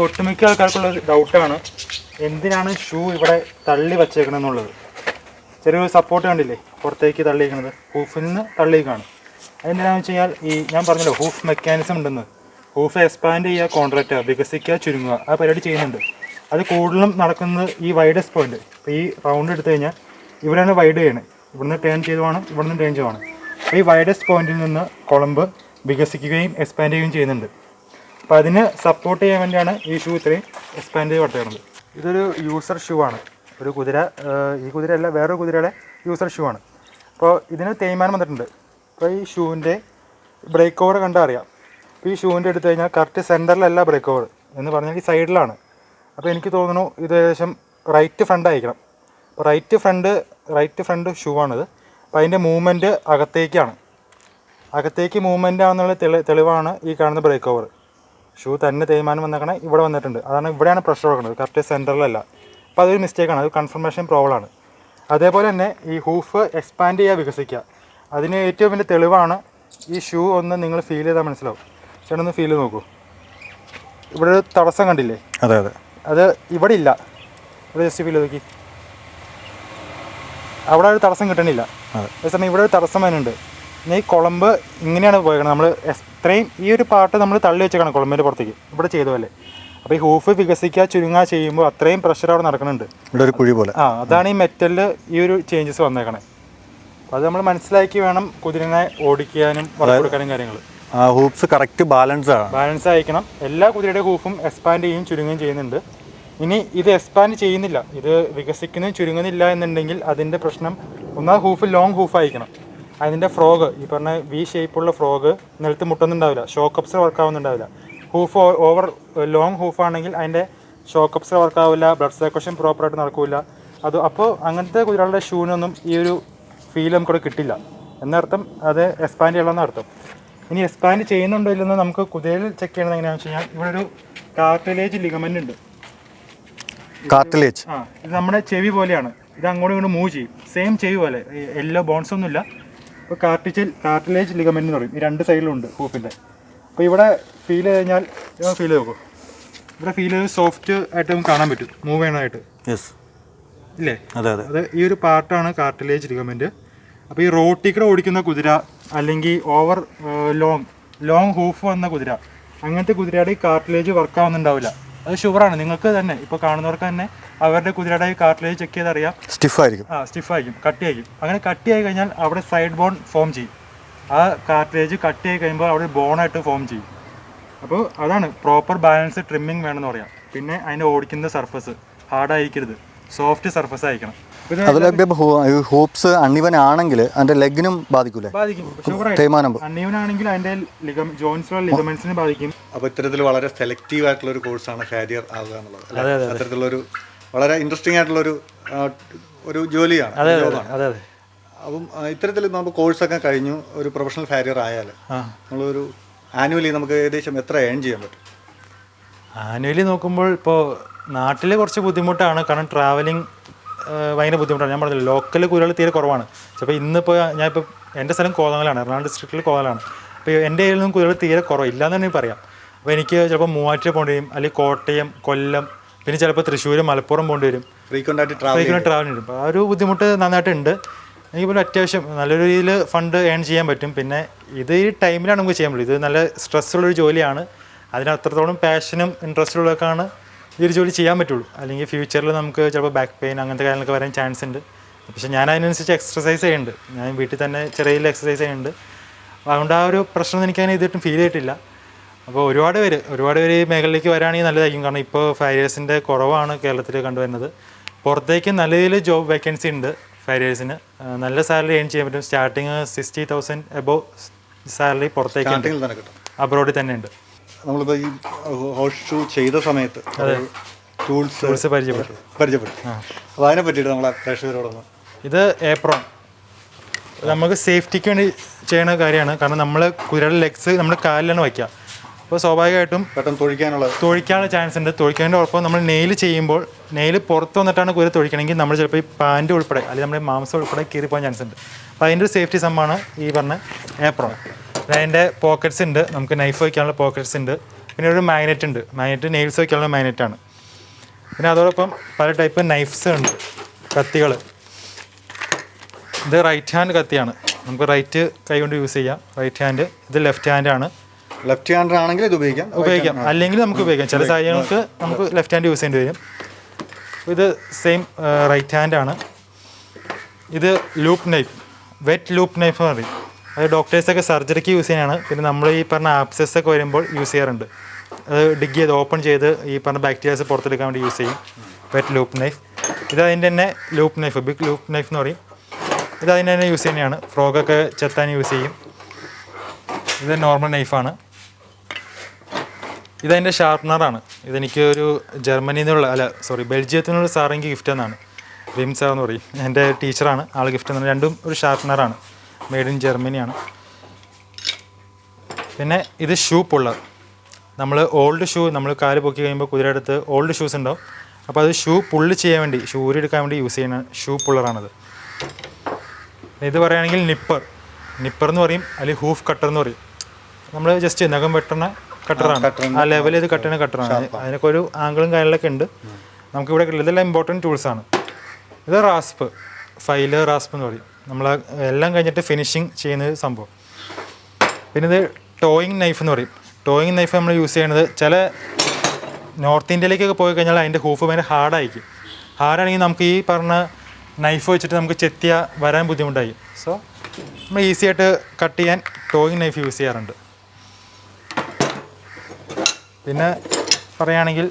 ഒട്ടുമിക്ക ആൾക്കാർക്കുള്ള ഡൗട്ടാണ് എന്തിനാണ് ഷൂ ഇവിടെ തള്ളി വച്ചേക്കണമെന്നുള്ളത്. ചെറിയൊരു സപ്പോർട്ട് കണ്ടില്ലേ പുറത്തേക്ക് തള്ളിയിരിക്കുന്നത്, ഹൂഫിൽ നിന്ന് തള്ളിയേക്കാണ്. അതെന്തിനാണെന്ന് വെച്ച് കഴിഞ്ഞാൽ ഈ ഞാൻ പറഞ്ഞല്ലോ ഹൂഫ് മെക്കാനിസം ഉണ്ടെന്ന്. ഹൂഫ് എക്സ്പാൻഡ് ചെയ്യുക, കോൺട്രാക്റ്റ് വികസിക്കുക, ചുരുങ്ങുക, ആ പരിപാടി ചെയ്യുന്നുണ്ട്. അത് കൂടുതലും നടക്കുന്നത് ഈ വൈഡസ്റ്റ് പോയിന്റ്. ഇപ്പോൾ ഈ റൗണ്ട് എടുത്തു കഴിഞ്ഞാൽ ഇവിടെയാണ് വൈഡ് ചെയ്യണത്. ഇവിടുന്ന് ടേൺ ചെയ്തുവാണ്, ഇവിടുന്ന് ടേൺ ചെയ്യുവാണ്. അപ്പോൾ ഈ വൈഡസ്റ്റ് പോയിന്റിൽ നിന്ന് കുളമ്പ് വികസിക്കുകയും എക്സ്പാൻഡ് ചെയ്യുകയും ചെയ്യുന്നുണ്ട്. അപ്പോൾ അതിന് സപ്പോർട്ട് ചെയ്യാൻ വേണ്ടിയാണ് ഈ ഷൂ ഇത്രയും എക്സ്പാൻഡ് ചെയ്ത് വർത്തേക്കുന്നത്. ഇതൊരു യൂസർ ഷൂ ആണ്. ഒരു കുതിര, ഈ കുതിരയല്ല വേറൊരു കുതിരയുടെ യൂസർ ഷൂ ആണ്. അപ്പോൾ ഇതിന് തേയ്മാനം വന്നിട്ടുണ്ട്. അപ്പോൾ ഈ ഷൂവിൻ്റെ ബ്രേക്ക് ഓവർ കണ്ടാൽ അറിയാം. അപ്പോൾ ഈ ഷൂവിൻ്റെ എടുത്തു കഴിഞ്ഞാൽ കറക്റ്റ് സെൻറ്ററിലല്ല ബ്രേക്ക് ഓവർ എന്ന് പറഞ്ഞാൽ ഈ സൈഡിലാണ്. അപ്പോൾ എനിക്ക് തോന്നുന്നു ഇത് ഏകദേശം റൈറ്റ് ഫ്രണ്ട് ആയിരിക്കണം. അപ്പോൾ റൈറ്റ് ഫ്രണ്ട് ഷൂ ആണിത്. അപ്പോൾ അതിൻ്റെ മൂവ്മെൻറ്റ് അകത്തേക്കാണ്. അകത്തേക്ക് മൂവ്മെൻ്റ് ആണെന്നുള്ള തെളിവാണ് ഈ കാണുന്ന ബ്രേക്ക് ഓവർ. ഷൂ തന്നെ തേയ്മാനം വന്നേക്കണേ ഇവിടെ വന്നിട്ടുണ്ട്. അതാണ് ഇവിടെയാണ് പ്രഷർ കൊടുക്കുന്നത്, കറക്റ്റ് സെൻറ്ററിലല്ല. അപ്പോൾ അതൊരു മിസ്റ്റേക്കാണ്, അത് കൺഫർമേഷൻ പ്രോബ്ലമാണ്. അതേപോലെ തന്നെ ഈ ഹൂഫ് എക്സ്പാൻഡ് ചെയ്യുക, വികസിക്കുക, അതിന് ഏറ്റവും വലിയ തെളിവാണ് ഈ ഷൂ ഒന്ന് നിങ്ങൾ ഫീൽ ചെയ്താൽ മനസ്സിലാവും. ചേട്ടൻ ഒന്ന് ഫീൽ ചെയ്ത് നോക്കൂ. ഇവിടെ ഒരു തടസ്സം കണ്ടില്ലേ? അതെ അതെ, അത് ഇവിടെ ഇല്ല. ഇവിടെ ജസ്റ്റ് ഫീൽ നോക്കി, അവിടെ ഒരു തടസ്സം കിട്ടണില്ല. അതേസമയം ഇവിടെ ഒരു തടസ്സം വരുന്നുണ്ട്. ഈ കുളമ്പ് ഇങ്ങനെയാണ് പോയേക്കണം. നമ്മൾ ഇത്രയും ഈ ഒരു പാർട്ട് നമ്മൾ തള്ളി വെച്ചേക്കണം കുളമ്പിൻ്റെ പുറത്തേക്ക് ഇവിടെ ചെയ്ത പോലെ. അപ്പോൾ ഈ ഹൂഫ് വികസിക്കുക ചുരുങ്ങുക ചെയ്യുമ്പോൾ അത്രയും പ്രഷർ അവിടെ നടക്കുന്നുണ്ട്, ഇവിടെ ഒരു കുഴി പോലെ. അതാണ് ഈ മെറ്റലിൽ ഈ ഒരു ചേഞ്ചസ് വന്നേക്കണേ. അപ്പോൾ അത് നമ്മൾ മനസ്സിലാക്കി വേണം കുതിരനെ ഓടിക്കാനും കൊടുക്കാനും കാര്യങ്ങൾ. ഹൂപ്സ് കറക്റ്റ് ബാലൻസ് ആയിരിക്കണം. എല്ലാ കുതിരയുടെ ഹൂഫും എക്സ്പാൻഡ് ചെയ്യും ചുരുങ്ങുകയും ചെയ്യുന്നുണ്ട്. ഇനി ഇത് എക്സ്പാൻഡ് ചെയ്യുന്നില്ല, ഇത് വികസിക്കുന്നതും ചുരുങ്ങുന്നില്ല എന്നുണ്ടെങ്കിൽ അതിൻ്റെ പ്രശ്നം ഒന്നാമത് ഹൂഫ് ലോങ് ഹൂഫ് ആയിരിക്കണം. അതിൻ്റെ ഫ്രോഗ് ഈ പറഞ്ഞ വി ഷേപ്പുള്ള ഫ്രോഗ് നിലത്ത് മുട്ടുന്നുണ്ടാവില്ല, ഷോക്കപ്സ് വർക്കാവുന്നുണ്ടാവില്ല. ഹൂഫ് ഓവർ ലോങ് ഹൂഫാണെങ്കിൽ അതിൻ്റെ ഷോക്കപ്സ് വർക്കാവില്ല, ബ്ലഡ് സർക്കുലേഷൻ പ്രോപ്പറായിട്ട് നടക്കില്ല. അപ്പോൾ അങ്ങനത്തെ കുതിരകളുടെ ഷൂവിനൊന്നും ഈ ഒരു ഫീൽ നമുക്കിവിടെ കിട്ടില്ല എന്നർത്ഥം. അത് എക്സ്പാൻഡ് ചെയ്യണമെന്ന് അർത്ഥം. ഇനി എക്സ്പാൻഡ് ചെയ്യുന്നുണ്ടോ ഇല്ലെന്ന് നമുക്ക് കുതിരയിൽ ചെക്ക് ചെയ്യണത് എങ്ങനെയാണെന്ന് വെച്ച് കഴിഞ്ഞാൽ ഇവിടെ ഒരു കാർട്ടിലേജ് ലിഗമെൻ്റ് ഉണ്ട്. കാർട്ടിലേജ് ഇത് നമ്മുടെ ചെവി പോലെയാണ്. ഇത് അങ്ങോട്ടും ഇങ്ങോട്ട് മൂവ് ചെയ്യും, സെയിം ചെവി പോലെ. എല്ലോ ബോൺസ് ഒന്നുമില്ല. ഇപ്പോൾ കാർട്ടിലേജ് ലിഗമെൻ്റ് എന്ന് പറയും. ഈ രണ്ട് സൈഡിലുണ്ട് ഹൂഫിൻ്റെ. അപ്പോൾ ഇവിടെ ഫീൽ കഴിഞ്ഞാൽ ഫീൽ ചെയ്ത് നോക്കും. ഇവിടെ ഫീൽ ചെയ്ത് സോഫ്റ്റ് ആയിട്ട് നമുക്ക് കാണാൻ പറ്റും, മൂവ് ചെയ്യണമായിട്ട്. ഇല്ലേ? അത് ഈ ഒരു പാർട്ടാണ് കാർട്ടിലേജ് ലിഗമെൻ്റ്. അപ്പോൾ ഈ റോട്ടിക്കൂടെ ഓടിക്കുന്ന കുതിര അല്ലെങ്കിൽ ഓവർ ലോങ് ഹൂഫ് വന്ന കുതിര, അങ്ങനത്തെ കുതിരയുടെ ഈ കാർട്ടിലേജ് വർക്കാവുന്നുണ്ടാവില്ല. അത് ഷുവറാണ്. നിങ്ങൾക്ക് തന്നെ ഇപ്പോൾ കാണുന്നവർക്ക് തന്നെ അവരുടെ കുതിരയുടെ കാർട്ടിലേജ് ചെക്ക് ചെയ്തറിയാം. സ്റ്റിഫായിരിക്കും, കട്ടിയായിരിക്കും. അങ്ങനെ കട്ടിയായി കഴിഞ്ഞാൽ അവിടെ സൈഡ് ബോൺ ഫോം ചെയ്യും. ആ കാർട്ടിലേജ് കട്ടിയായി കഴിയുമ്പോൾ അവിടെ ബോണായിട്ട് ഫോം ചെയ്യും. അപ്പോൾ അതാണ് പ്രോപ്പർ ബാലൻസ് ട്രിമ്മിങ് വേണമെന്ന് പറയാം. പിന്നെ അതിൻ്റെ ഓടിക്കുന്ന സർഫസ് ഹാർഡായിരിക്കരുത്, സോഫ്റ്റ് സർഫസ് ആയിരിക്കണം. ഹൂപ്സ് അൺഇവൻ ആണെങ്കിൽ അതിന്റെ ലെഗിനും ബാധിക്കും. അൺഇവൻ ആണെങ്കിൽ അതിന്റെ ജോയിന്റ്സിലുള്ള ലിഗമെന്റ്സിനെ ബാധിക്കും. അപ്പോൾ ഇത്തരത്തിൽ വളരെ സെലക്റ്റീവ് ആയിട്ടുള്ള ഒരു കോഴ്സാണ് ഫാരിയർ ആവുക എന്നുള്ളത്. അത്തരത്തിലുള്ളൊരു വളരെ ഇൻട്രസ്റ്റിംഗ് ആയിട്ടുള്ള ഒരു ജോലിയാണ്. അപ്പം ഇത്തരത്തിൽ നമ്മൾ കോഴ്സൊക്കെ കഴിഞ്ഞു ഒരു പ്രൊഫഷണൽ ഫാരിയർ ആയാൽ നമ്മളൊരു ആനുവലി നമുക്ക് ഏകദേശം എത്ര ഏൺ ചെയ്യാൻ പറ്റും? ആനുവലി നോക്കുമ്പോൾ ഇപ്പോൾ നാട്ടിൽ കുറച്ച് ബുദ്ധിമുട്ടാണ്. കാരണം ട്രാവലിംഗ് ഭയങ്കര ബുദ്ധിമുട്ടാണ്. ഞാൻ പറഞ്ഞില്ല, ലോക്കൽ കുതിരകൾ തീരെ കുറവാണ്. ചിലപ്പോൾ ഇന്നിപ്പോൾ ഞാനിപ്പോൾ എൻ്റെ സ്ഥലം കോതമംഗലാണ്, എറണാകുളം ഡിസ്ട്രിക്റ്റിൽ കോതമംഗലാണ്. അപ്പോൾ എൻ്റെ കയ്യിൽ നിന്നും കുതിരകൾ തീരെ കുറവ് ഇല്ലയെന്ന് തന്നെ പറയാം. അപ്പോൾ എനിക്ക് ചിലപ്പോൾ മൂവാറ്റുപുഴ പോകേണ്ടി വരും, അല്ലെങ്കിൽ കോട്ടയം, കൊല്ലം, പിന്നെ ചിലപ്പോൾ തൃശ്ശൂർ, മലപ്പുറം പോകേണ്ടി വരും. ഫ്രീക്വൻ്റ് ട്രാവൽ വരും. അപ്പോൾ ആ ഒരു ബുദ്ധിമുട്ട് നന്നായിട്ടുണ്ട്. എനിക്കിപ്പോൾ അത്യാവശ്യം നല്ലൊരു രീതിയിൽ ഫണ്ട് ഏൺ ചെയ്യാൻ പറ്റും. പിന്നെ ഇത് ഈ ടൈമിലാണ് നമുക്ക് ചെയ്യാൻ പറ്റും. ഇത് നല്ല സ്ട്രെസ്സുള്ളൊരു ജോലിയാണ്. അതിന് അത്രത്തോളം പാഷനും ഇൻട്രസ്റ്റ് ഉള്ളതൊക്കെയാണ് ഈ ഒരു ജോലി ചെയ്യാൻ പറ്റുള്ളൂ. അല്ലെങ്കിൽ ഫ്യൂച്ചറിൽ നമുക്ക് ചിലപ്പോൾ ബാക്ക് പെയിൻ അങ്ങനത്തെ കാര്യങ്ങളൊക്കെ വരാൻ ചാൻസ് ഉണ്ട്. പക്ഷേ ഞാൻ അതിനനുസരിച്ച് എക്സസൈസ് ചെയ്യുന്നുണ്ട്. ഞാൻ വീട്ടിൽ തന്നെ ചെറിയ എക്സസൈസ് ചെയ്യുന്നുണ്ട്. അതുകൊണ്ട് ആ ഒരു പ്രശ്നം എനിക്കതിനെ ഇതുവരെയും ഫീൽ ചെയ്തിട്ടില്ല. അപ്പോൾ ഒരുപാട് പേര് ഈ മേഖലയിലേക്ക് വരാണെങ്കിൽ നല്ലതായിരിക്കും. കാരണം ഇപ്പോൾ ഫാരിയേഴ്സിൻ്റെ കുറവാണ് കേരളത്തിൽ കണ്ടുവരുന്നത്. പുറത്തേക്ക് നല്ല രീതിയിൽ ജോബ് വേക്കൻസി ഉണ്ട് ഫാരിയേഴ്സിന്. നല്ല സാലറി ഏൺ ചെയ്യാൻ പറ്റും. സ്റ്റാർട്ടിങ് 60,000 എബോവ് സാലറി പുറത്തേക്ക് അബ്രോഡിൽ തന്നെ ഉണ്ട്. നമ്മളിപ്പോൾ ഈ ഹോഴ്സ് ഷൂ ചെയ്ത സമയത്ത് ടൂൾസ് പരിചയപ്പെട്ടു. അപ്പോൾ അതിനെ പറ്റിയിട്ട് നമ്മളെ പ്രേക്ഷകരോടൊന്ന്. ഇത് ഏപ്രോൺ നമുക്ക് സേഫ്റ്റിക്ക് വേണ്ടി ചെയ്യുന്ന കാര്യമാണ്. കാരണം നമ്മൾ കുതിരയുടെ ലെഗ്സ് നമ്മൾ കാലിലാണ് വയ്ക്കുക. അപ്പോൾ സ്വാഭാവികമായിട്ടും പെട്ടെന്ന് തൊഴിക്കാനുള്ള ചാൻസ് ഉണ്ട്. തൊഴിക്കാൻ്റെ കുഴപ്പം നമ്മൾ നെയിൽ ചെയ്യുമ്പോൾ നെയിൽ പുറത്ത് വന്നിട്ടാണ് കുതിര തൊഴിക്കണമെങ്കിൽ നമ്മൾ ചിലപ്പോൾ ഈ പാൻറ്റ് ഉൾപ്പെടെ അല്ലെങ്കിൽ നമ്മുടെ മാംസം ഉൾപ്പെടെ കീറിപ്പോകാൻ ചാൻസ് ഉണ്ട്. അപ്പോൾ അതിൻ്റെ ഒരു സേഫ്റ്റി സംഭവമാണ് ഈ പറഞ്ഞ ഏപ്രോൺ. അതിൻ്റെ പോക്കറ്റ്സ് ഉണ്ട്, നമുക്ക് നൈഫ് വയ്ക്കാനുള്ള പോക്കറ്റ്സ് ഉണ്ട്. പിന്നെ ഒരു മാഗ്നറ്റ് നെയിൽസ് വയ്ക്കാനുള്ള മാഗ്നറ്റാണ്. പിന്നെ അതോടൊപ്പം പല ടൈപ്പ് നൈഫ്സ് ഉണ്ട്, കത്തികൾ. ഇത് റൈറ്റ് ഹാൻഡ് കത്തിയാണ്, നമുക്ക് റൈറ്റ് കൈ കൊണ്ട് യൂസ് ചെയ്യാം. Right hand. ഇത് ലെഫ്റ്റ് ഹാൻഡാണ്. ലെഫ്റ്റ് ഹാൻഡർ ആണെങ്കിൽ ഇത് ഉപയോഗിക്കാം, അല്ലെങ്കിൽ നമുക്ക് ഉപയോഗിക്കാം. ചില സാഹചര്യങ്ങൾക്ക് നമുക്ക് ലെഫ്റ്റ് ഹാൻഡ് യൂസ് ചെയ്യേണ്ടി വരും. ഇത് സെയിം റൈറ്റ് ഹാൻഡാണ്. ഇത് loop knife, wet loop knife എന്ന് പറയും. അത് ഡോക്ടേഴ്സൊക്കെ സർജറിക്ക് യൂസ് ചെയ്യാനാണ്. പിന്നെ നമ്മൾ ഈ പറഞ്ഞ ആപ്സസ് ഒക്കെ വരുമ്പോൾ യൂസ് ചെയ്യാറുണ്ട്. അത് ഡിഗ് ചെയ്ത് ഓപ്പൺ ചെയ്ത് ഈ പറഞ്ഞ ബാക്ടീരിയാസ് പുറത്തെടുക്കാൻ വേണ്ടി യൂസ് ചെയ്യും. Wet loop knife. ഇത് അതിൻ്റെ തന്നെ loop knife, big loop knife എന്ന് പറയും. ഇത് അതിൻ്റെ തന്നെ യൂസ് ചെയ്യുന്നതാണ്. ഫ്രോഗൊക്കെ ചെത്താൻ യൂസ് ചെയ്യും. ഇത് നോർമൽ നൈഫാണ്. ഇതതിൻ്റെ ഷാർപ്പനറാണ്. ഇതെനിക്ക് ഒരു ജർമ്മനിയിൽ നിന്നുള്ള ബെൽജിയത്തിൽ നിന്നുള്ള സാർ എനിക്ക് ഗിഫ്റ്റ് എന്നാണ്. വിം സാർ എന്ന് പറയും, എൻ്റെ ടീച്ചറാണ്. ആൾ ഗിഫ്റ്റ് എന്നാണ്. രണ്ടും ഒരു ഷാർപ്പനറാണ്, മെയ്ഡ് ഇൻ ജർമ്മനിയാണ്. പിന്നെ ഇത് ഷൂ പുള്ളർ. നമ്മൾ ഓൾഡ് ഷൂ നമ്മൾ കാല് പൊക്കി കഴിയുമ്പോൾ കുതിരടുത്ത് ഓൾഡ് ഷൂസ് ഉണ്ടാവും. അപ്പോൾ അത് ഷൂ പുള്ള് ചെയ്യാൻ വേണ്ടി, ഷൂ ഊരിയെടുക്കാൻ വേണ്ടി യൂസ് ചെയ്യുന്ന ഷൂ പുള്ളറാണത്. ഇത് പറയുകയാണെങ്കിൽ നിപ്പർ എന്ന് പറയും, അല്ലെങ്കിൽ ഹൂഫ് കട്ടർ എന്ന് പറയും. നമ്മൾ ജസ്റ്റ് നഖം വെട്ടുന്ന കട്ടറാണ്. ആ ലെവൽ ഇത് കട്ടുന്ന കട്ടറാണ്. അതിനൊക്കെ ഒരു ആംഗിളും കാര്യങ്ങളൊക്കെ ഉണ്ട്. നമുക്കിവിടെ കിട്ടില്ല. ഇതെല്ലാം ഇമ്പോർട്ടൻറ്റ് ടൂൾസാണ്. ഇത് റാസ്പ്, ഫൈല് റാസ്പ് എന്ന് പറയും. നമ്മൾ എല്ലാം കഴിഞ്ഞിട്ട് ഫിനിഷിങ് ചെയ്യുന്ന സംഭവം. പിന്നെ ഇത് ടോയിങ് നൈഫ് എന്ന് പറയും. ടോയിങ് നൈഫ് നമ്മൾ യൂസ് ചെയ്യണത് ചില നോർത്ത് ഇന്ത്യയിലേക്കൊക്കെ പോയി കഴിഞ്ഞാൽ അതിൻ്റെ ഹൂഫ് ഭയങ്കര ഹാർഡായിരിക്കും. ഹാർഡാണെങ്കിൽ നമുക്ക് ഈ പറഞ്ഞ നൈഫ് വെച്ചിട്ട് നമുക്ക് ചെത്തിയ വരാൻ ബുദ്ധിമുട്ടായി. സോ നമ്മൾ ഈസി ആയിട്ട് കട്ട് ചെയ്യാൻ ടോയിങ് നൈഫ് യൂസ് ചെയ്യാറുണ്ട്. പിന്നെ പറയുകയാണെങ്കിൽ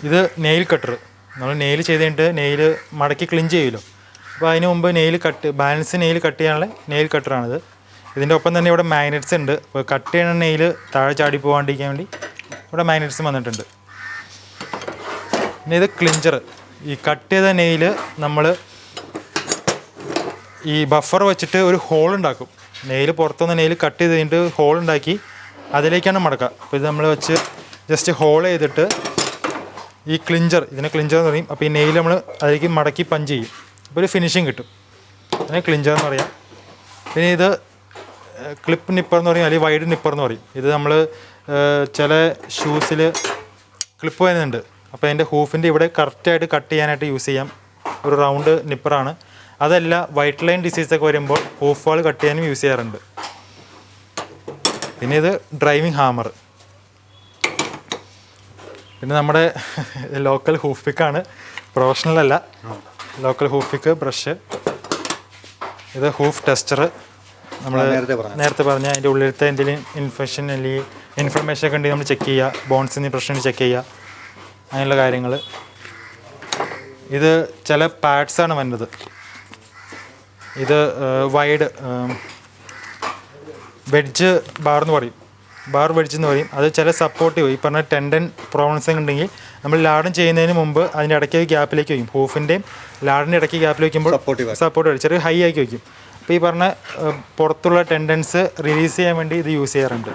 ഇത് നെയിൽ കട്ടർ. നമ്മൾ നെയിൽ ചെയ്ത് കഴിഞ്ഞിട്ട് നെയിൽ മടക്കി ക്ലീൻ ചെയ്യുമല്ലോ. അപ്പോൾ അതിന് മുമ്പ് ബാലൻസ് നെയിൽ കട്ട് ചെയ്യാനുള്ള നെയിൽ കട്ടറാണിത്. ഇതിൻ്റെ ഒപ്പം തന്നെ ഇവിടെ മാഗ്നറ്റ്സ് ഉണ്ട്. അപ്പോൾ കട്ട് ചെയ്യണ നെയിൽ താഴെ ചാടി പോകാണ്ടിരിക്കാൻ വേണ്ടി ഇവിടെ മാഗ്നറ്റ്സ് വന്നിട്ടുണ്ട്. പിന്നെ ഇത് ക്ലിഞ്ചർ. ഈ കട്ട് ചെയ്ത നെയിൽ നമ്മൾ ഈ ബഫർ വെച്ചിട്ട് ഒരു ഹോൾ ഉണ്ടാക്കും. നെയിൽ പുറത്തുനിന്ന് നെയിൽ കട്ട് ചെയ്ത് കഴിഞ്ഞിട്ട് ഹോൾ ഉണ്ടാക്കി അതിലേക്കാണ് മടക്കുക. അപ്പോൾ ഇത് നമ്മൾ വെച്ച് ജസ്റ്റ് ഹോൾ ചെയ്തിട്ട് ഈ ക്ലിഞ്ചർ, ഇതിനെ ക്ലിഞ്ചർ എന്ന് പറയും. അപ്പോൾ ഈ നെയിൽ നമ്മൾ അതിലേക്ക് മടക്കി പഞ്ച് ചെയ്യും. അപ്പോൾ ഒരു ഫിനിഷിങ് കിട്ടും. അതിനെ ക്ലിഞ്ചർ എന്ന് പറയാം. പിന്നെ ഇത് ക്ലിപ്പ് നിപ്പർ എന്ന് പറയും, അല്ലെങ്കിൽ വൈഡ് നിപ്പർ എന്ന് പറയും. ഇത് നമ്മൾ ചില ഷൂസിൽ ക്ലിപ്പ് വരുന്നുണ്ട്. അപ്പോൾ അതിൻ്റെ ഹൂഫിൻ്റെ ഇവിടെ കറക്റ്റായിട്ട് കട്ട് ചെയ്യാനായിട്ട് യൂസ് ചെയ്യാം. ഒരു റൗണ്ട് നിപ്പറാണ്. അതല്ല വൈറ്റ് ലൈൻ ഡിസീസൊക്കെ വരുമ്പോൾ ഹൂഫ് വാൾ കട്ട് ചെയ്യാനും യൂസ് ചെയ്യാറുണ്ട്. പിന്നെ ഇത് ഡ്രൈവിംഗ് ഹാമർ. പിന്നെ നമ്മുടെ ലോക്കൽ ഹൂഫ് പിക്കാണ്, പ്രൊഫഷണൽ അല്ല. ലോക്കൽ ഹൂഫ് പിക്ക്, ബ്രഷ്. ഇത് ഹൂഫ് ടെസ്റ്റർ. നമ്മൾ നേരത്തെ പറഞ്ഞ അതിൻ്റെ ഉള്ളിലത്തെ എന്തെങ്കിലും ഇൻഫെക്ഷൻ അല്ലെങ്കിൽ ഇൻഫർമേഷൻ ഒക്കെ ഉണ്ടെങ്കിൽ നമ്മൾ ചെക്ക് ചെയ്യുക. ബോൺസിന് പ്രശ്നം ചെക്ക് ചെയ്യുക, അങ്ങനെയുള്ള കാര്യങ്ങൾ. ഇത് ചില പാഡ്സാണ് വരുന്നത്. ഇത് വൈഡ് വെഡ്ജ് ബാർ എന്ന് പറയും, ബാർ വെഡ്ജ് എന്ന് പറയും. അത് ചില സപ്പോർട്ടീവ് ഈ പറഞ്ഞ ടെൻഡൻ പ്രോബ്ലംസ് ഉണ്ടെങ്കിൽ നമ്മൾ ലാഡൻ ചെയ്യുന്നതിന് മുമ്പ് അതിൻ്റെ ഇടയ്ക്ക് ഗ്യാപ്പിലേക്ക് വയ്ക്കും. ഹൂഫിൻ്റെയും ലാഡിൻ്റെ ഇടയ്ക്ക് ഗ്യാപ്പിൽ വയ്ക്കുമ്പോൾ സപ്പോർട്ട് ചെറിയ ഹൈ ആക്കി വയ്ക്കും. അപ്പോൾ ഈ പറഞ്ഞ പുറത്തുള്ള ടെൻഡൻസ് റിലീസ് ചെയ്യാൻ വേണ്ടി ഇത് യൂസ് ചെയ്യാറുണ്ട്.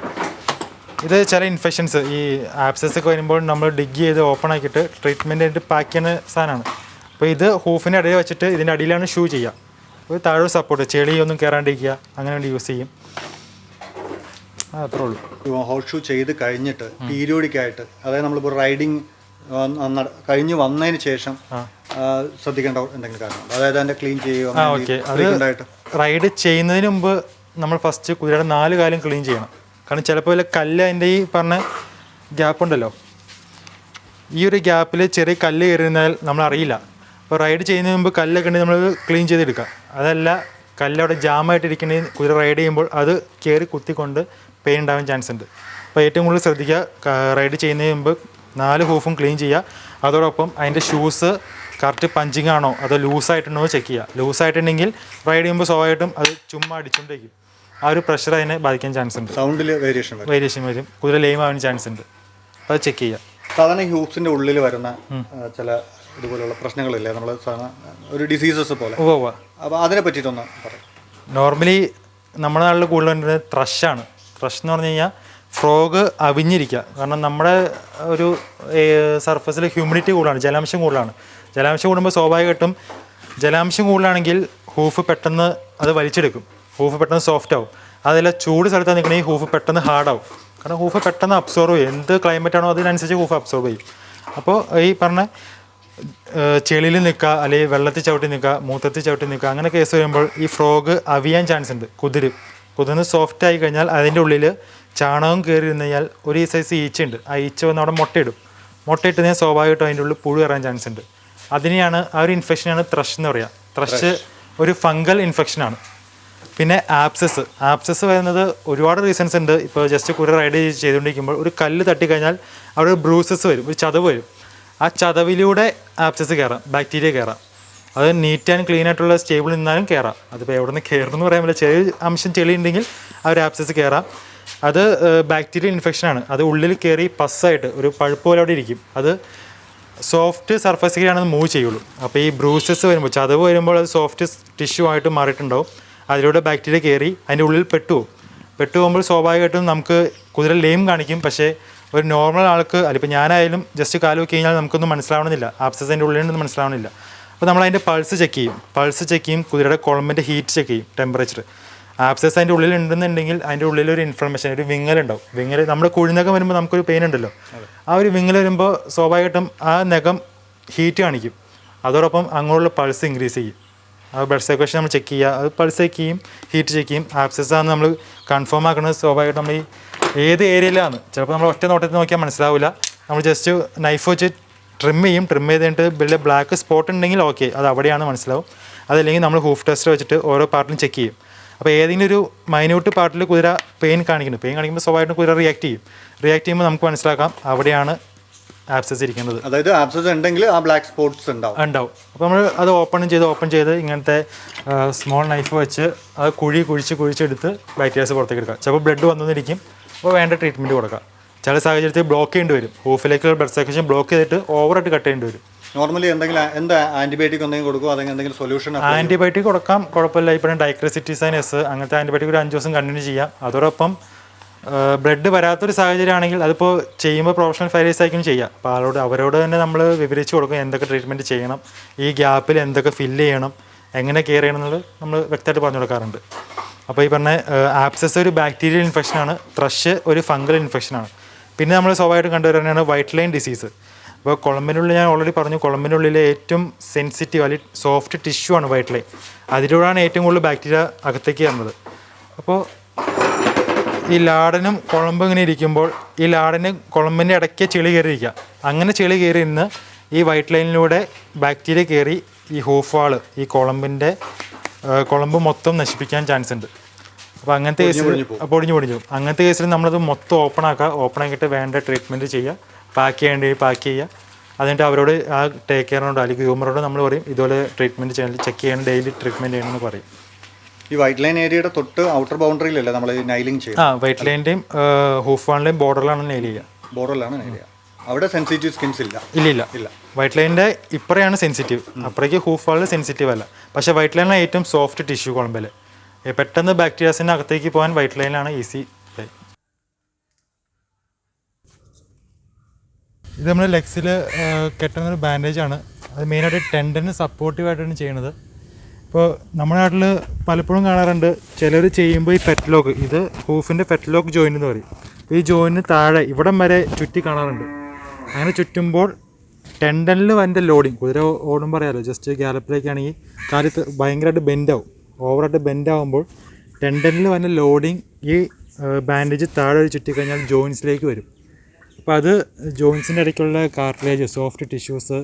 ഇത് ചില ഇൻഫെക്ഷൻസ് ഈ ആപ്സസ് ഒക്കെ വരുമ്പോൾ നമ്മൾ ഡിഗ് ചെയ്ത് ഓപ്പൺ ആക്കിയിട്ട് ട്രീറ്റ്മെൻറ്റ് ആയിട്ട് പാക്ക് ചെയ്യുന്ന സാധനമാണ്. അപ്പോൾ ഇത് ഹൂഫിൻ്റെ ഇടയിൽ വെച്ചിട്ട് ഇതിൻ്റെ അടിയിലാണ് ഷൂ ചെയ്യുക. അപ്പോൾ താഴെ സപ്പോർട്ട്, ചെളിയൊന്നും കയറാണ്ടിരിക്കുക, അങ്ങനെ വേണ്ടി യൂസ് ചെയ്യും. അത്രേ ഉള്ളൂ. ഹോട്ട് ഷൂ ചെയ്ത് കഴിഞ്ഞിട്ട് പീരിയോഡിക്കായിട്ട്, അതായത് നമ്മളിപ്പോൾ റൈഡിങ് കഴിഞ്ഞ് വന്നതിന് ശേഷം ശ്രദ്ധിക്കേണ്ട എന്തെങ്കിലും കാര്യമുണ്ടോ? അതായത് അതിൻ്റെ ക്ലീൻ ചെയ്യുക. ഓക്കെ, അത് റൈഡ് ചെയ്യുന്നതിന് മുമ്പ് നമ്മൾ ഫസ്റ്റ് കുതിരയുടെ 4 കാലും ക്ലീൻ ചെയ്യണം. കാരണം ചിലപ്പോൾ വല്ല കല്ല് അതിൻ്റെ ഈ പറഞ്ഞ ഗ്യാപ്പ് ഉണ്ടല്ലോ, ഈ ഒരു ഗ്യാപ്പിൽ ചെറിയ കല്ല് കയറിയിരുന്നാൽ നമ്മൾ അറിയില്ല. അപ്പോൾ റൈഡ് ചെയ്യുന്നതിന് മുമ്പ് കല്ലൊക്കെ ഉണ്ടെങ്കിൽ നമ്മൾ ക്ലീൻ ചെയ്തെടുക്കുക. അതല്ല കല്ലവിടെ ജാമായിട്ടിരിക്കണമെങ്കിൽ കുതിര റൈഡ് ചെയ്യുമ്പോൾ അത് കയറി കുത്തിക്കൊണ്ട് പെയിൻ ഉണ്ടാവാൻ ചാൻസ് ഉണ്ട്. അപ്പോൾ ഏറ്റവും കൂടുതൽ ശ്രദ്ധിക്കുക, റൈഡ് ചെയ്യുന്നതിന് മുമ്പ് 4 ഹൂഫും ക്ലീൻ ചെയ്യുക. അതോടൊപ്പം അതിൻ്റെ ഷൂസ് കറക്റ്റ് പഞ്ചിങ് ആണോ അതോ ലൂസായിട്ടുണ്ടോ ചെക്ക് ചെയ്യുക. ലൂസായിട്ടുണ്ടെങ്കിൽ റൈഡ് ചെയ്യുമ്പോൾ സ്വാഭാവികമായിട്ടും അത് ചുമ്മാ അടിച്ചുകൊണ്ടിരിക്കും. ആ ഒരു പ്രഷർ അതിനെ ബാധിക്കാൻ ചാൻസ് ഉണ്ട്. സൗണ്ടിൽ വേരിയേഷൻ വരും, കുതിര ലെയിം ആവാൻ ചാൻസ് ഉണ്ട്. അത് ചെക്ക് ചെയ്യുക. സാധാരണ ഹൂഫ്സിൻ്റെ ഉള്ളിൽ വരുന്ന ചില ഇതുപോലുള്ള പ്രശ്നങ്ങളില്ലേ, നമ്മൾ ഒരു ഡിസീസസ് പോലെ. അപ്പോൾ അതിനെ പറ്റിയിട്ടൊന്ന് പറയാം. നോർമലി നമ്മുടെ നാട്ടിൽ കൂടുതൽ വരുന്നത് ത്രഷാണ്. ത്രഷ് എന്ന് പറഞ്ഞു കഴിഞ്ഞാൽ ഫ്രോഗ് അവിഞ്ഞിരിക്കുക. കാരണം നമ്മുടെ ഒരു സർഫസിൽ ഹ്യൂമിഡിറ്റി കൂടുതലാണ്, ജലാംശം കൂടുതലാണ്. ജലാംശം കൂടുമ്പോൾ സ്വാഭാവികമായിട്ടും ജലാംശം കൂടുതലാണെങ്കിൽ ഹൂഫ് പെട്ടെന്ന് അത് വലിച്ചെടുക്കും. ഹൂഫ് പെട്ടെന്ന് സോഫ്റ്റ് ആവും. അതെല്ലാം ചൂട് സ്ഥലത്താണ് നിൽക്കണമെങ്കിൽ ഹൂഫ് പെട്ടെന്ന് ഹാർഡാവും. കാരണം ഹൂഫ് പെട്ടെന്ന് അബ്സോർവ് ചെയ്യും. എന്ത് ക്ലൈമറ്റാണോ അതിനനുസരിച്ച് ഹൂഫ് അബ്സോർവ് ചെയ്യും. അപ്പോൾ ഈ പറഞ്ഞ ചെളിയിൽ നിൽക്കുക, അല്ലെങ്കിൽ വെള്ളത്തിൽ ചവിട്ടി നിൽക്കുക, മൂത്രത്തിൽ ചവിട്ടി നിൽക്കുക, അങ്ങനെ കേസ് വരുമ്പോൾ ഈ ഫ്രോഗ് അവിയാൻ ചാൻസ് ഉണ്ട്. കുതിർന്ന് സോഫ്റ്റ് ആയി കഴിഞ്ഞാൽ അതിൻ്റെ ഉള്ളിൽ ചാണകം കയറി ഇരുന്ന് കഴിഞ്ഞാൽ ഒരു സൈസ് ഈച്ചയുണ്ട്. ആ ഈച്ച വന്ന് അവിടെ മുട്ടയിടും. മുട്ടയിട്ട് കഴിഞ്ഞാൽ സ്വാഭാവികമായിട്ടും അതിൻ്റെ ഉള്ളിൽ പുഴു കയറാൻ ചാൻസ് ഉണ്ട്. അതിനെയാണ് ആ ഒരു ഇൻഫെക്ഷനാണ് ത്രഷ് എന്ന് പറയുക. ത്രഷ് ഒരു ഫംഗൽ ഇൻഫെക്ഷനാണ്. പിന്നെ ആപ്സസ് വരുന്നത് ഒരുപാട് റീസൺസ് ഉണ്ട്. ഇപ്പോൾ ജസ്റ്റ് കുതിര റൈഡ് ചെയ്തുകൊണ്ടിരിക്കുമ്പോൾ ഒരു കല്ല് തട്ടിക്കഴിഞ്ഞാൽ അവിടെ ഒരു ബ്രൂസസ് വരും, ഒരു ചതവ് വരും. ആ ചതവിലൂടെ ആപ്സസ് കയറാം, ബാക്ടീരിയ കയറാം. അത് നീറ്റ് ആൻഡ് ക്ലീൻ ആയിട്ടുള്ള സ്റ്റേബിൾ നിന്നാലും കയറാം. അതിപ്പോൾ എവിടെ നിന്ന് കയറുന്നു പറയാൻ പറ്റില്ല. ചെറിയ അംശം ചെളി ഉണ്ടെങ്കിൽ ആ ഒരു ആപ്സസ് കയറാം. അത് ബാക്ടീരിയൽ ഇൻഫെക്ഷനാണ്. അത് ഉള്ളിൽ കയറി പസ്സായിട്ട് ഒരു പഴുപ്പ് പോലെ അവിടെ ഇരിക്കും. അത് സോഫ്റ്റ് സർഫസിലാണെന്ന് മൂവ് ചെയ്യുള്ളൂ. അപ്പോൾ ഈ ബ്രൂസസ് വരുമ്പോൾ, ചതവ് വരുമ്പോൾ അത് സോഫ്റ്റ് ടിഷ്യൂ ആയിട്ട് മാറിയിട്ടുണ്ടാവും. അതിലൂടെ ബാക്ടീരിയ കയറി അതിൻ്റെ ഉള്ളിൽ പെട്ടുപോകുമ്പോൾ സ്വാഭാവികമായിട്ടും നമുക്ക് കുതിര ലെയിം കാണിക്കും. പക്ഷേ ഒരു നോർമൽ ആൾക്ക്, അതിപ്പോൾ ഞാനായാലും ജസ്റ്റ് കാല് വെച്ച് കഴിഞ്ഞാൽ നമുക്കൊന്നും മനസ്സിലാവണമെന്നില്ല, ആപ്സസിൻ്റെ ഉള്ളിലുണ്ടെന്ന് മനസ്സിലാവണമെന്നില്ല. അപ്പോൾ നമ്മളതിൻ്റെ പൾസ് ചെക്ക് ചെയ്യും. കുതിരയുടെ കുളമ്പിൻ്റെ ഹീറ്റ് ചെക്ക് ചെയ്യും, ടെമ്പറേച്ചർ. ആപ്സസ് അതിൻ്റെ ഉള്ളിൽ ഉണ്ടെന്നുണ്ടെങ്കിൽ അതിൻ്റെ ഉള്ളിലൊരു ഇൻഫ്ലമേഷൻ, ഒരു വിങ്ങലുണ്ടാവും. നമ്മുടെ കുഴിനകം വരുമ്പോൾ നമുക്കൊരു പെയിൻ ഉണ്ടല്ലോ, ആ ഒരു വിങ്ങൽ വരുമ്പോൾ സ്വാഭാവികമായിട്ടും ആ നഖം ഹീറ്റ് കാണിക്കും. അതോടൊപ്പം അങ്ങോട്ടുള്ള പൾസ് ഇൻക്രീസ് ചെയ്യും. ആ ബ്ലഡ് സർക്കുലേഷൻ നമ്മൾ ചെക്ക് ചെയ്യുക, അത് പൾസ് ചെക്ക് ചെയ്യും, ഹീറ്റ് ചെക്ക് ചെയ്യും. ആബ്സെസ് ആണെന്ന് നമ്മൾ കൺഫേം ആക്കുന്നത് സ്വാഭാവികമായിട്ട് നമ്മൾ ഈ ഏത് ഏരിയയിലാണ് ചിലപ്പോൾ നമ്മൾ ഒറ്റ നോട്ടത്തിൽ നോക്കിയാൽ മനസ്സിലാവില്ല. നമ്മൾ ജസ്റ്റ് നൈഫ് വെച്ച് ട്രിം ചെയ്യും, ട്രിം ചെയ്ത് കഴിഞ്ഞിട്ട് വലിയ ബ്ലാക്ക് സ്പോട്ട് ഉണ്ടെങ്കിൽ ഓക്കെ, അത് അവിടെയാണ് മനസ്സിലാവും. അതല്ലെങ്കിൽ നമ്മൾ ഹൂഫ് ടെസ്റ്റർ വെച്ചിട്ട് ഓരോ പാർട്ടിലും ചെക്ക് ചെയ്യും. അപ്പോൾ ഏതെങ്കിലും ഒരു മൈന്യൂട്ട് പാർട്ടിൽ കുതിര പെയിൻ കാണിക്കുമ്പോൾ സ്വാഭാവികമായിട്ടും കുതിര റിയാക്ട് ചെയ്യുമ്പോൾ നമുക്ക് മനസ്സിലാക്കാം അവിടെയാണ് ആബ്സെസ് ഇരിക്കുന്നത്. അതായത് ആബ്സെസ് ഉണ്ടെങ്കിൽ ആ ബ്ലാക്ക് സ്പോട്ട്സ് ഉണ്ടാവും. അപ്പോൾ നമ്മൾ അത് ഓപ്പൺ ചെയ്ത് ഇങ്ങനത്തെ സ്മോൾ നൈഫ് വെച്ച് അത് കുഴിച്ചെടുത്ത് ബാക്ടീരിയാസ് പുറത്തേക്ക് എടുക്കുക. ചിലപ്പോൾ ബ്ലഡ് വന്നിരിക്കും, അപ്പോൾ വേണ്ട ട്രീറ്റ്മെൻറ്റ് കൊടുക്കുക. ചില സാഹചര്യത്തിൽ ബ്ലോക്ക് ചെയ്യേണ്ടി വരും, ഹൂഫിലേക്കുള്ള ബ്ലഡ് സർക്കുലേഷൻ ബ്ലോക്ക് ചെയ്തിട്ട് ഓവറായിട്ട് കട്ട് ചെയ്യേണ്ടി വരും. നോർമലി എന്തെങ്കിലും ആന്റിബയോട്ടിക് എന്തെങ്കിലും കൊടുക്കുമോ, അല്ലെങ്കിൽ എന്തെങ്കിലും സൊല്യൂഷൻ? ആന്റിബയോട്ടിക് കൊടുക്കാം, കുഴപ്പമില്ല. ഇപ്പോൾ ഡൈക്രസിറ്റിസൈൻ അങ്ങനത്തെ ആന്റിബയോട്ടിക് ഒരു 5 ദിവസം കണ്ടിന്യൂ ചെയ്യാം. അതോടൊപ്പം ബ്ലഡ് വരാത്തൊരു സാഹചര്യം ആണെങ്കിൽ അതിപ്പോൾ ചെയ്യുമ്പോൾ പ്രൊഫഷണൽ ഫൈലേഴ്സ് ആയിരിക്കും ചെയ്യുക. അപ്പോൾ അവരോട് തന്നെ നമ്മൾ വിവരിച്ച് കൊടുക്കും എന്തൊക്കെ ട്രീറ്റ്മെൻറ്റ് ചെയ്യണം, ഈ ഗ്യാപ്പിൽ എന്തൊക്കെ ഫില്ല് ചെയ്യണം, എങ്ങനെ കെയർ ചെയ്യണം എന്നുള്ളത് നമ്മൾ വ്യക്തമായിട്ട് പറഞ്ഞു കൊടുക്കാറുണ്ട്. അപ്പോൾ ഈ പറഞ്ഞ ആബ്സെസ് ഒരു ബാക്ടീരിയൽ ഇൻഫെക്ഷനാണ്, ത്രഷ് ഒരു ഫംഗൽ ഇൻഫെക്ഷനാണ്. പിന്നെ നമ്മൾ സ്വാഭാവികമായിട്ടും കണ്ടുവരുന്നതാണ് വൈറ്റ് ലൈൻ ഡിസീസ്. അപ്പോൾ കുളമ്പിനുള്ളിൽ ഞാൻ ഓൾറെഡി പറഞ്ഞു, കുളമ്പിനുള്ളിലെ ഏറ്റവും സെൻസിറ്റീവ് അല്ലെങ്കിൽ സോഫ്റ്റ് ടിഷ്യൂ ആണ് വൈറ്റ് ലൈൻ. അതിലൂടെയാണ് ഏറ്റവും കൂടുതൽ ബാക്ടീരിയ അകത്തേക്ക് വരുന്നത്. അപ്പോൾ ഈ ലാടനും കുളമ്പും ഇങ്ങനെ ഇരിക്കുമ്പോൾ ഈ ലാടന് കുളമ്പിൻ്റെ ഇടയ്ക്ക് ചെളി കയറിയിരിക്കുക. അങ്ങനെ ചെളി കയറി ഇന്ന് ഈ വൈറ്റ് ലൈനിലൂടെ ബാക്ടീരിയ കയറി ഈ ഹൂഫാള് ഈ കുളമ്പ് മൊത്തം നശിപ്പിക്കാൻ ചാൻസ് ഉണ്ട്. അപ്പോൾ അങ്ങനത്തെ കേസിൽ പൊടിഞ്ഞു പോകും. അങ്ങനത്തെ കേസിൽ നമ്മളത് മൊത്തം ഓപ്പൺ ആക്കിയിട്ട് വേണ്ട ട്രീറ്റ്മെൻറ്റ് ചെയ്യുക, പാക്ക് ചെയ്യുക. അതിൻ്റെ അവരോട് ആ ടേക്ക് കെയറിനോട് അല്ലെങ്കിൽ ഹ്യൂമറോട് നമ്മൾ പറയും ഇതുപോലെ ട്രീറ്റ്മെൻറ്റ് ചെയ്യണം, ചെക്ക് ചെയ്യണം, ഡെയിലി ട്രീറ്റ്മെൻറ്റ് ചെയ്യണമെന്ന് പറയും. ഈ വൈറ്റ് ലൈൻ ഏരിയയുടെ തൊട്ട് ഔട്ടർ ബൗണ്ടറിയിലല്ലേ നമ്മൾ നൈലിംഗ് ചെയ്യുക? വൈറ്റ് ലൈൻ്റെയും ഹൂഫ് വാളിൻ്റെയും ബോർഡറിലാണ് നെയിൽ ചെയ്യുക. ബോർഡറിലാണ് നൈൽ ചെയ്യുക. അവിടെ സെൻസിറ്റീവ് സ്കിൻസ് ഇല്ല. വൈറ്റ് ലൈനിൻ്റെ ഇപ്പറയാണ് സെൻസിറ്റീവ്, അപ്പുറേക്ക് ഹൂഫ് വാളിൽ സെൻസിറ്റീവ് അല്ല. പക്ഷേ വൈറ്റ് ലൈനിലാണ് ഏറ്റവും സോഫ്റ്റ് ടിഷ്യൂ കുളമ്പിൽ. പെട്ടെന്ന് ബാക്ടീരിയാസിൻ്റെ അകത്തേക്ക് പോകാൻ വൈറ്റ് ലൈനിലാണ് ഈസി. ഇത് നമ്മൾ ലെഗ്സിൽ കെട്ടുന്നൊരു ബാൻഡേജാണ്. അത് മെയിനായിട്ട് ടെൻഡന് സപ്പോർട്ടീവായിട്ടാണ് ചെയ്യണത്. ഇപ്പോൾ നമ്മുടെ നാട്ടിൽ പലപ്പോഴും കാണാറുണ്ട് ചിലർ ചെയ്യുമ്പോൾ ഈ ഫെറ്റ്ലോക്ക്, ഇത് ഹൂഫിൻ്റെ ഫെറ്റ്ലോക്ക് ജോയിൻ്റ് എന്ന് പറയും. ഈ ജോയിൻറ്റിന് താഴെ ഇവിടം വരെ ചുറ്റി കാണാറുണ്ട്. അങ്ങനെ ചുറ്റുമ്പോൾ ടെൻഡനിൽ അതിൻ്റെ ലോഡിങ്, കുതിര ഓടുമ്പോൾ അറിയാമല്ലോ, ജസ്റ്റ് ഗാലപ്പിലേക്കാണെങ്കിൽ കാല് ഭയങ്കരമായിട്ട് ബെൻഡാവും. ഓവറായിട്ട് ബെൻഡാകുമ്പോൾ ടെൻഡനിൽ അതിൻ്റെ ലോഡിങ് ഈ ബാൻഡേജ് താഴെ ചുറ്റിക്കഴിഞ്ഞാൽ ജോയിൻസിലേക്ക് വരും. അപ്പോൾ അത് ജോയിൻസിൻ്റെ ഇടയ്ക്കുള്ള കാർട്ടിലേജ്, സോഫ്റ്റ് ടിഷ്യൂസ്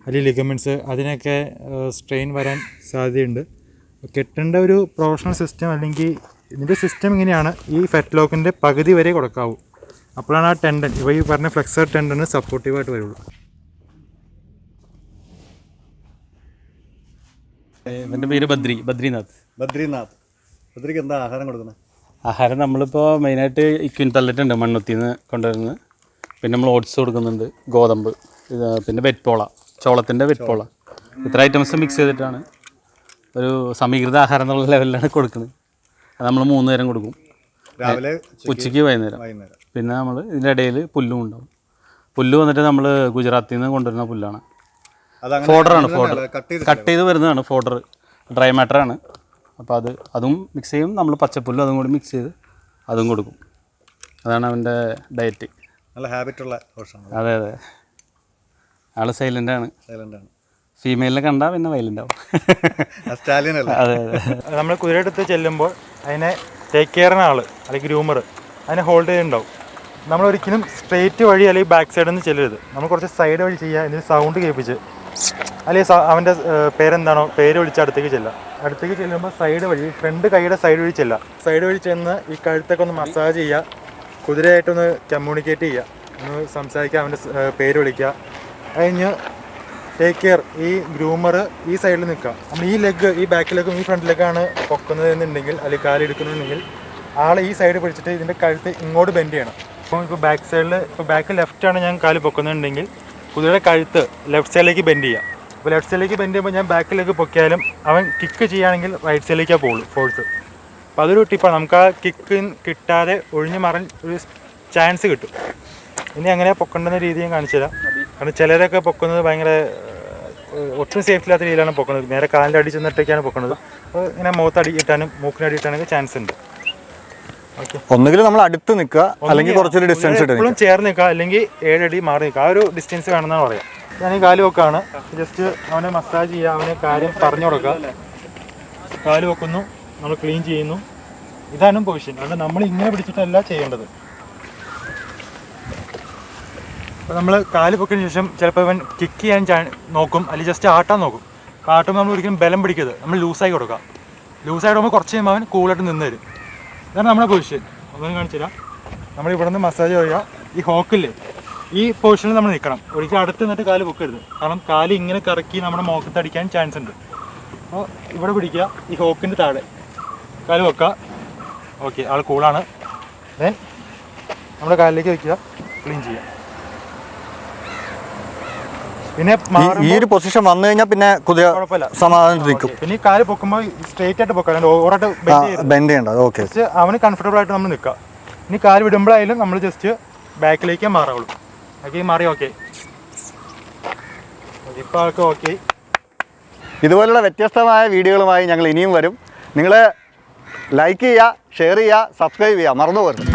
അല്ലെങ്കിൽ ലിഗമെൻറ്റ്സ് അതിനൊക്കെ സ്ട്രെയിൻ വരാൻ സാധ്യതയുണ്ട്. കെട്ടേണ്ട ഒരു പ്രൊഫഷണൽ സിസ്റ്റം അല്ലെങ്കിൽ ഇതിൻ്റെ സിസ്റ്റം ഇങ്ങനെയാണ്, ഈ ഫെറ്റ്ലോക്കിൻ്റെ പകുതി വരെ കൊടുക്കാവൂ. അപ്പോഴാണ് ആ ടെൻഡൻ ഈ പറഞ്ഞ ഫ്ലെക്സർ ടെൻഡന് സപ്പോർട്ടീവായിട്ട് വരുള്ളൂ. എൻ്റെ പേര് ബദ്രിനാഥ്. ബദ്രിക്ക് എന്താ ആഹാരം കൊടുക്കുന്നത്? ആഹാരം നമ്മളിപ്പോൾ മെയിനായിട്ട് ഇക്വിൻ പല്ലറ്റുണ്ട് മണ്ണുത്തിന്ന് കൊണ്ടുവരുന്നത്. പിന്നെ നമ്മൾ ഓട്സ് കൊടുക്കുന്നുണ്ട്, ഗോതമ്പ്, പിന്നെ വെറ്റ്പോള, ചോളത്തിൻ്റെ വെറ്റ്പോള. ഇത്ര ഐറ്റംസ് മിക്സ് ചെയ്തിട്ടാണ് ഒരു സമീകൃത ആഹാരം എന്നുള്ള ലെവലിലാണ് കൊടുക്കുന്നത്. അത് നമ്മൾ 3 നേരം കൊടുക്കും, രാവിലെ, ഉച്ചയ്ക്ക്, വൈകുന്നേരം. പിന്നെ നമ്മൾ ഇതിൻ്റെ ഇടയിൽ പുല്ലും ഉണ്ടാവും. പുല്ല് വന്നിട്ട് നമ്മൾ ഗുജറാത്തിൽ നിന്ന് കൊണ്ടുവരുന്ന പുല്ലാണ്. ഫോഡറാണ്, കട്ട് ചെയ്ത് വരുന്നതാണ് ഫോഡർ, ഡ്രൈ മാറ്ററാണ്. അപ്പോൾ അതും മിക്സ് ചെയ്യും, നമ്മൾ പച്ചപ്പുല്ലും അതും കൂടി മിക്സ് ചെയ്ത് അതും കൊടുക്കും. അതാണ് അവൻ്റെ ഡയറ്റ്. നല്ല ഹാബിറ്റുള്ള ഹോർസാണ്. അതെ. ആൾ സൈലൻ്റാണ്. ഫീമെയിലിനെ കണ്ടാൽ പിന്നെ വൈലൻ്റ് ആവും. അതെ. നമ്മൾ കുതിരയെടുത്ത് ചെല്ലുമ്പോൾ അതിനെ ടേക്ക് കെയറിന് ആൾ അല്ലെങ്കിൽ ഗ്രൂമർ അതിനെ ഹോൾഡ് ചെയ്തിട്ടുണ്ടാവും. നമ്മളൊരിക്കലും സ്ട്രെയിറ്റ് വഴി അല്ലെങ്കിൽ ബാക്ക് സൈഡിൽ നിന്ന് ചെല്ലരുത്. നമ്മൾ കുറച്ച് സൈഡ് വഴി ചെയ്യുക, ഇതിന് സൗണ്ട് കേൾപ്പിച്ച് അല്ലെങ്കിൽ അവൻ്റെ പേരെന്താണോ പേര് വിളിച്ച് അടുത്തേക്ക് ചെല്ലുമ്പോൾ സൈഡ് വഴി, ഫ്രണ്ട് കൈയുടെ സൈഡ് വഴി സൈഡ് വഴി ചെന്ന് ഈ കഴുത്തൊക്കെ ഒന്ന് മസാജ് ചെയ്യുക, കുതിരയായിട്ടൊന്ന് കമ്മ്യൂണിക്കേറ്റ് ചെയ്യുക, ഒന്ന് സംസാരിക്കുക, അവൻ്റെ പേര് വിളിക്കുക. കഴിഞ്ഞ് ടേക്ക് കെയർ, ഈ ഗ്രൂമർ ഈ സൈഡിൽ നിൽക്കുക. നമ്മൾ ഈ ലെഗ്, ഈ ബാക്കിലേക്കും ഈ ഫ്രണ്ടിലേക്കാണ് പൊക്കുന്നത് എന്നുണ്ടെങ്കിൽ അല്ലെങ്കിൽ കാലെടുക്കുന്നുണ്ടെങ്കിൽ ആൾ ഈ സൈഡ് പിടിച്ചിട്ട് ഇതിൻ്റെ കഴുത്ത് ഇങ്ങോട്ട് ബെൻഡ് ചെയ്യണം. ഇപ്പോൾ ബാക്ക് സൈഡിൽ, ഇപ്പോൾ ബാക്ക് ലെഫ്റ്റാണ് ഞാൻ കാല് പൊക്കുന്നുണ്ടെങ്കിൽ കുതിരയുടെ കഴുത്ത് ലെഫ്റ്റ് സൈഡിലേക്ക് ബെൻഡ് ചെയ്യുക. അപ്പോൾ ലെഫ്റ്റ് സൈഡിലേക്ക് ബെൻഡ് ചെയ്യുമ്പോൾ ഞാൻ ബാക്കിലേക്ക് പൊക്കിയാലും അവൻ കിക്ക് ചെയ്യുകയാണെങ്കിൽ റൈറ്റ് സൈഡിലേക്കാണ് പോകുള്ളൂ ഫോഴ്സ്. അപ്പോൾ അതൊരു ടിപ്പാണ്. നമുക്ക് ആ കിക്ക് കിട്ടാതെ ഒഴിഞ്ഞു മാറാൻ ഒരു ചാൻസ് കിട്ടും. ഇനി അങ്ങനെ പൊക്കേണ്ടുന്ന രീതിയും കാണിച്ചു തരാം. കാരണം ചിലരൊക്കെ പൊക്കുന്നത് ഭയങ്കര ഒട്ടും സേഫ്റ്റി ഇല്ലാത്ത രീതിയിലാണ് പൊക്കുന്നത്. നേരെ കാലിൻ്റെ അടി ചെന്നിട്ടൊക്കെയാണ് പൊക്കുന്നത്. അപ്പോൾ ഇങ്ങനെ മുഖത്തടി ഇട്ടാനും മൂക്കിനടി ഇട്ടാനൊക്കെ ചാൻസ് ഉണ്ട്. ഓക്കെ, ഒന്നുകിൽ നമ്മൾ അടുത്ത് നിൽക്കുക അല്ലെങ്കിൽ കുറച്ചൊരു ഡിസ്റ്റൻസ് എപ്പോഴും ചേർന്ന് നിൽക്കുക, അല്ലെങ്കിൽ 7 അടി മാറി നിൽക്കുക. ആ ഒരു ഡിസ്റ്റൻസ് വേണമെന്നാണ് പറയാം. ഞാൻ ഈ കാല് വെക്കാണ്, ജസ്റ്റ് അവനെ മസാജ് ചെയ്യുക, അവന് കാര്യം പറഞ്ഞു കൊടുക്കുക. കാല് വെക്കുന്നു, നമ്മൾ ക്ലീൻ ചെയ്യുന്നു. ഇതാണ് പൊസിഷൻ. അത് നമ്മൾ ഇങ്ങനെ പിടിച്ചിട്ടല്ല ചെയ്യേണ്ടത്. അപ്പോൾ നമ്മൾ കാല് പൊക്കിയതിന് ശേഷം ചിലപ്പോൾ ഇവൻ കിക്ക് ചെയ്യാൻ നോക്കും, അല്ലെങ്കിൽ ജസ്റ്റ് ആട്ടാൻ നോക്കും. ആട്ടുമ്പോൾ നമ്മൾ ഒരിക്കലും ബലം പിടിക്കരുത്, നമ്മൾ ലൂസായി കൊടുക്കുക. ലൂസായിട്ട് പോകുമ്പോൾ കുറച്ച് കഴിയുമ്പോൾ അവൻ കൂളായിട്ട് നിന്ന് തരും. ഇതാണ് നമ്മുടെ പൊസിഷൻ. ഒന്നും കാണിച്ചില്ല. നമ്മൾ ഇവിടെ നിന്ന് മസാജ് ചെയ്യുക. ഈ ഹോക്കില്ലേ, ഈ പൊസിഷനിൽ നമ്മൾ നിൽക്കണം. ഒരിക്കലും അടുത്ത് നിന്നിട്ട് കാല് പൊക്കരുത്, കാരണം കാല് ഇങ്ങനെ കറക്കി നമ്മുടെ മുഖത്ത് അടിക്കാൻ ചാൻസ് ഉണ്ട്. അപ്പോൾ ഇവിടെ പിടിക്കുക, ഈ ഹോക്കിൻ്റെ താഴെ കാല് വെക്കുക. ഓക്കെ, ആൾ കൂളാണ്. ദെൻ നമ്മുടെ കാലിലേക്ക് വയ്ക്കുക, ക്ലീൻ ചെയ്യുക. പിന്നെ ഈ ഒരു പൊസിഷൻ വന്നു കഴിഞ്ഞാൽ പിന്നെ കുതിര കുഴപ്പമില്ല, സമാധാനം നിൽക്കും. പിന്നെ ഈ കാല് പൊക്കുമ്പോൾ സ്ട്രേറ്റ് ആയിട്ട് പൊക്കാം, ഓവറായിട്ട് ബെൻഡ് ചെയ്യേണ്ടത്. ഓക്കെ, അവന് കംഫർട്ടബിൾ ആയിട്ട് നമ്മൾ നിൽക്കുക. ഇനി കാല് വിടുമ്പോഴായാലും നമ്മൾ ജസ്റ്റ് ബാക്കിലേക്ക് മാറാവുള്ളൂ. ഓക്കെ, മാറി. ഓക്കെ, ഇപ്പോൾ ആൾക്ക് ഓക്കെ. ഇതുപോലുള്ള വ്യത്യസ്തമായ വീഡിയോകളുമായി ഞങ്ങൾ ഇനിയും വരും. നിങ്ങൾ ലൈക്ക് ചെയ്യുക, ഷെയർ ചെയ്യുക, സബ്സ്ക്രൈബ് ചെയ്യുക, മറന്നു പോകരുത്.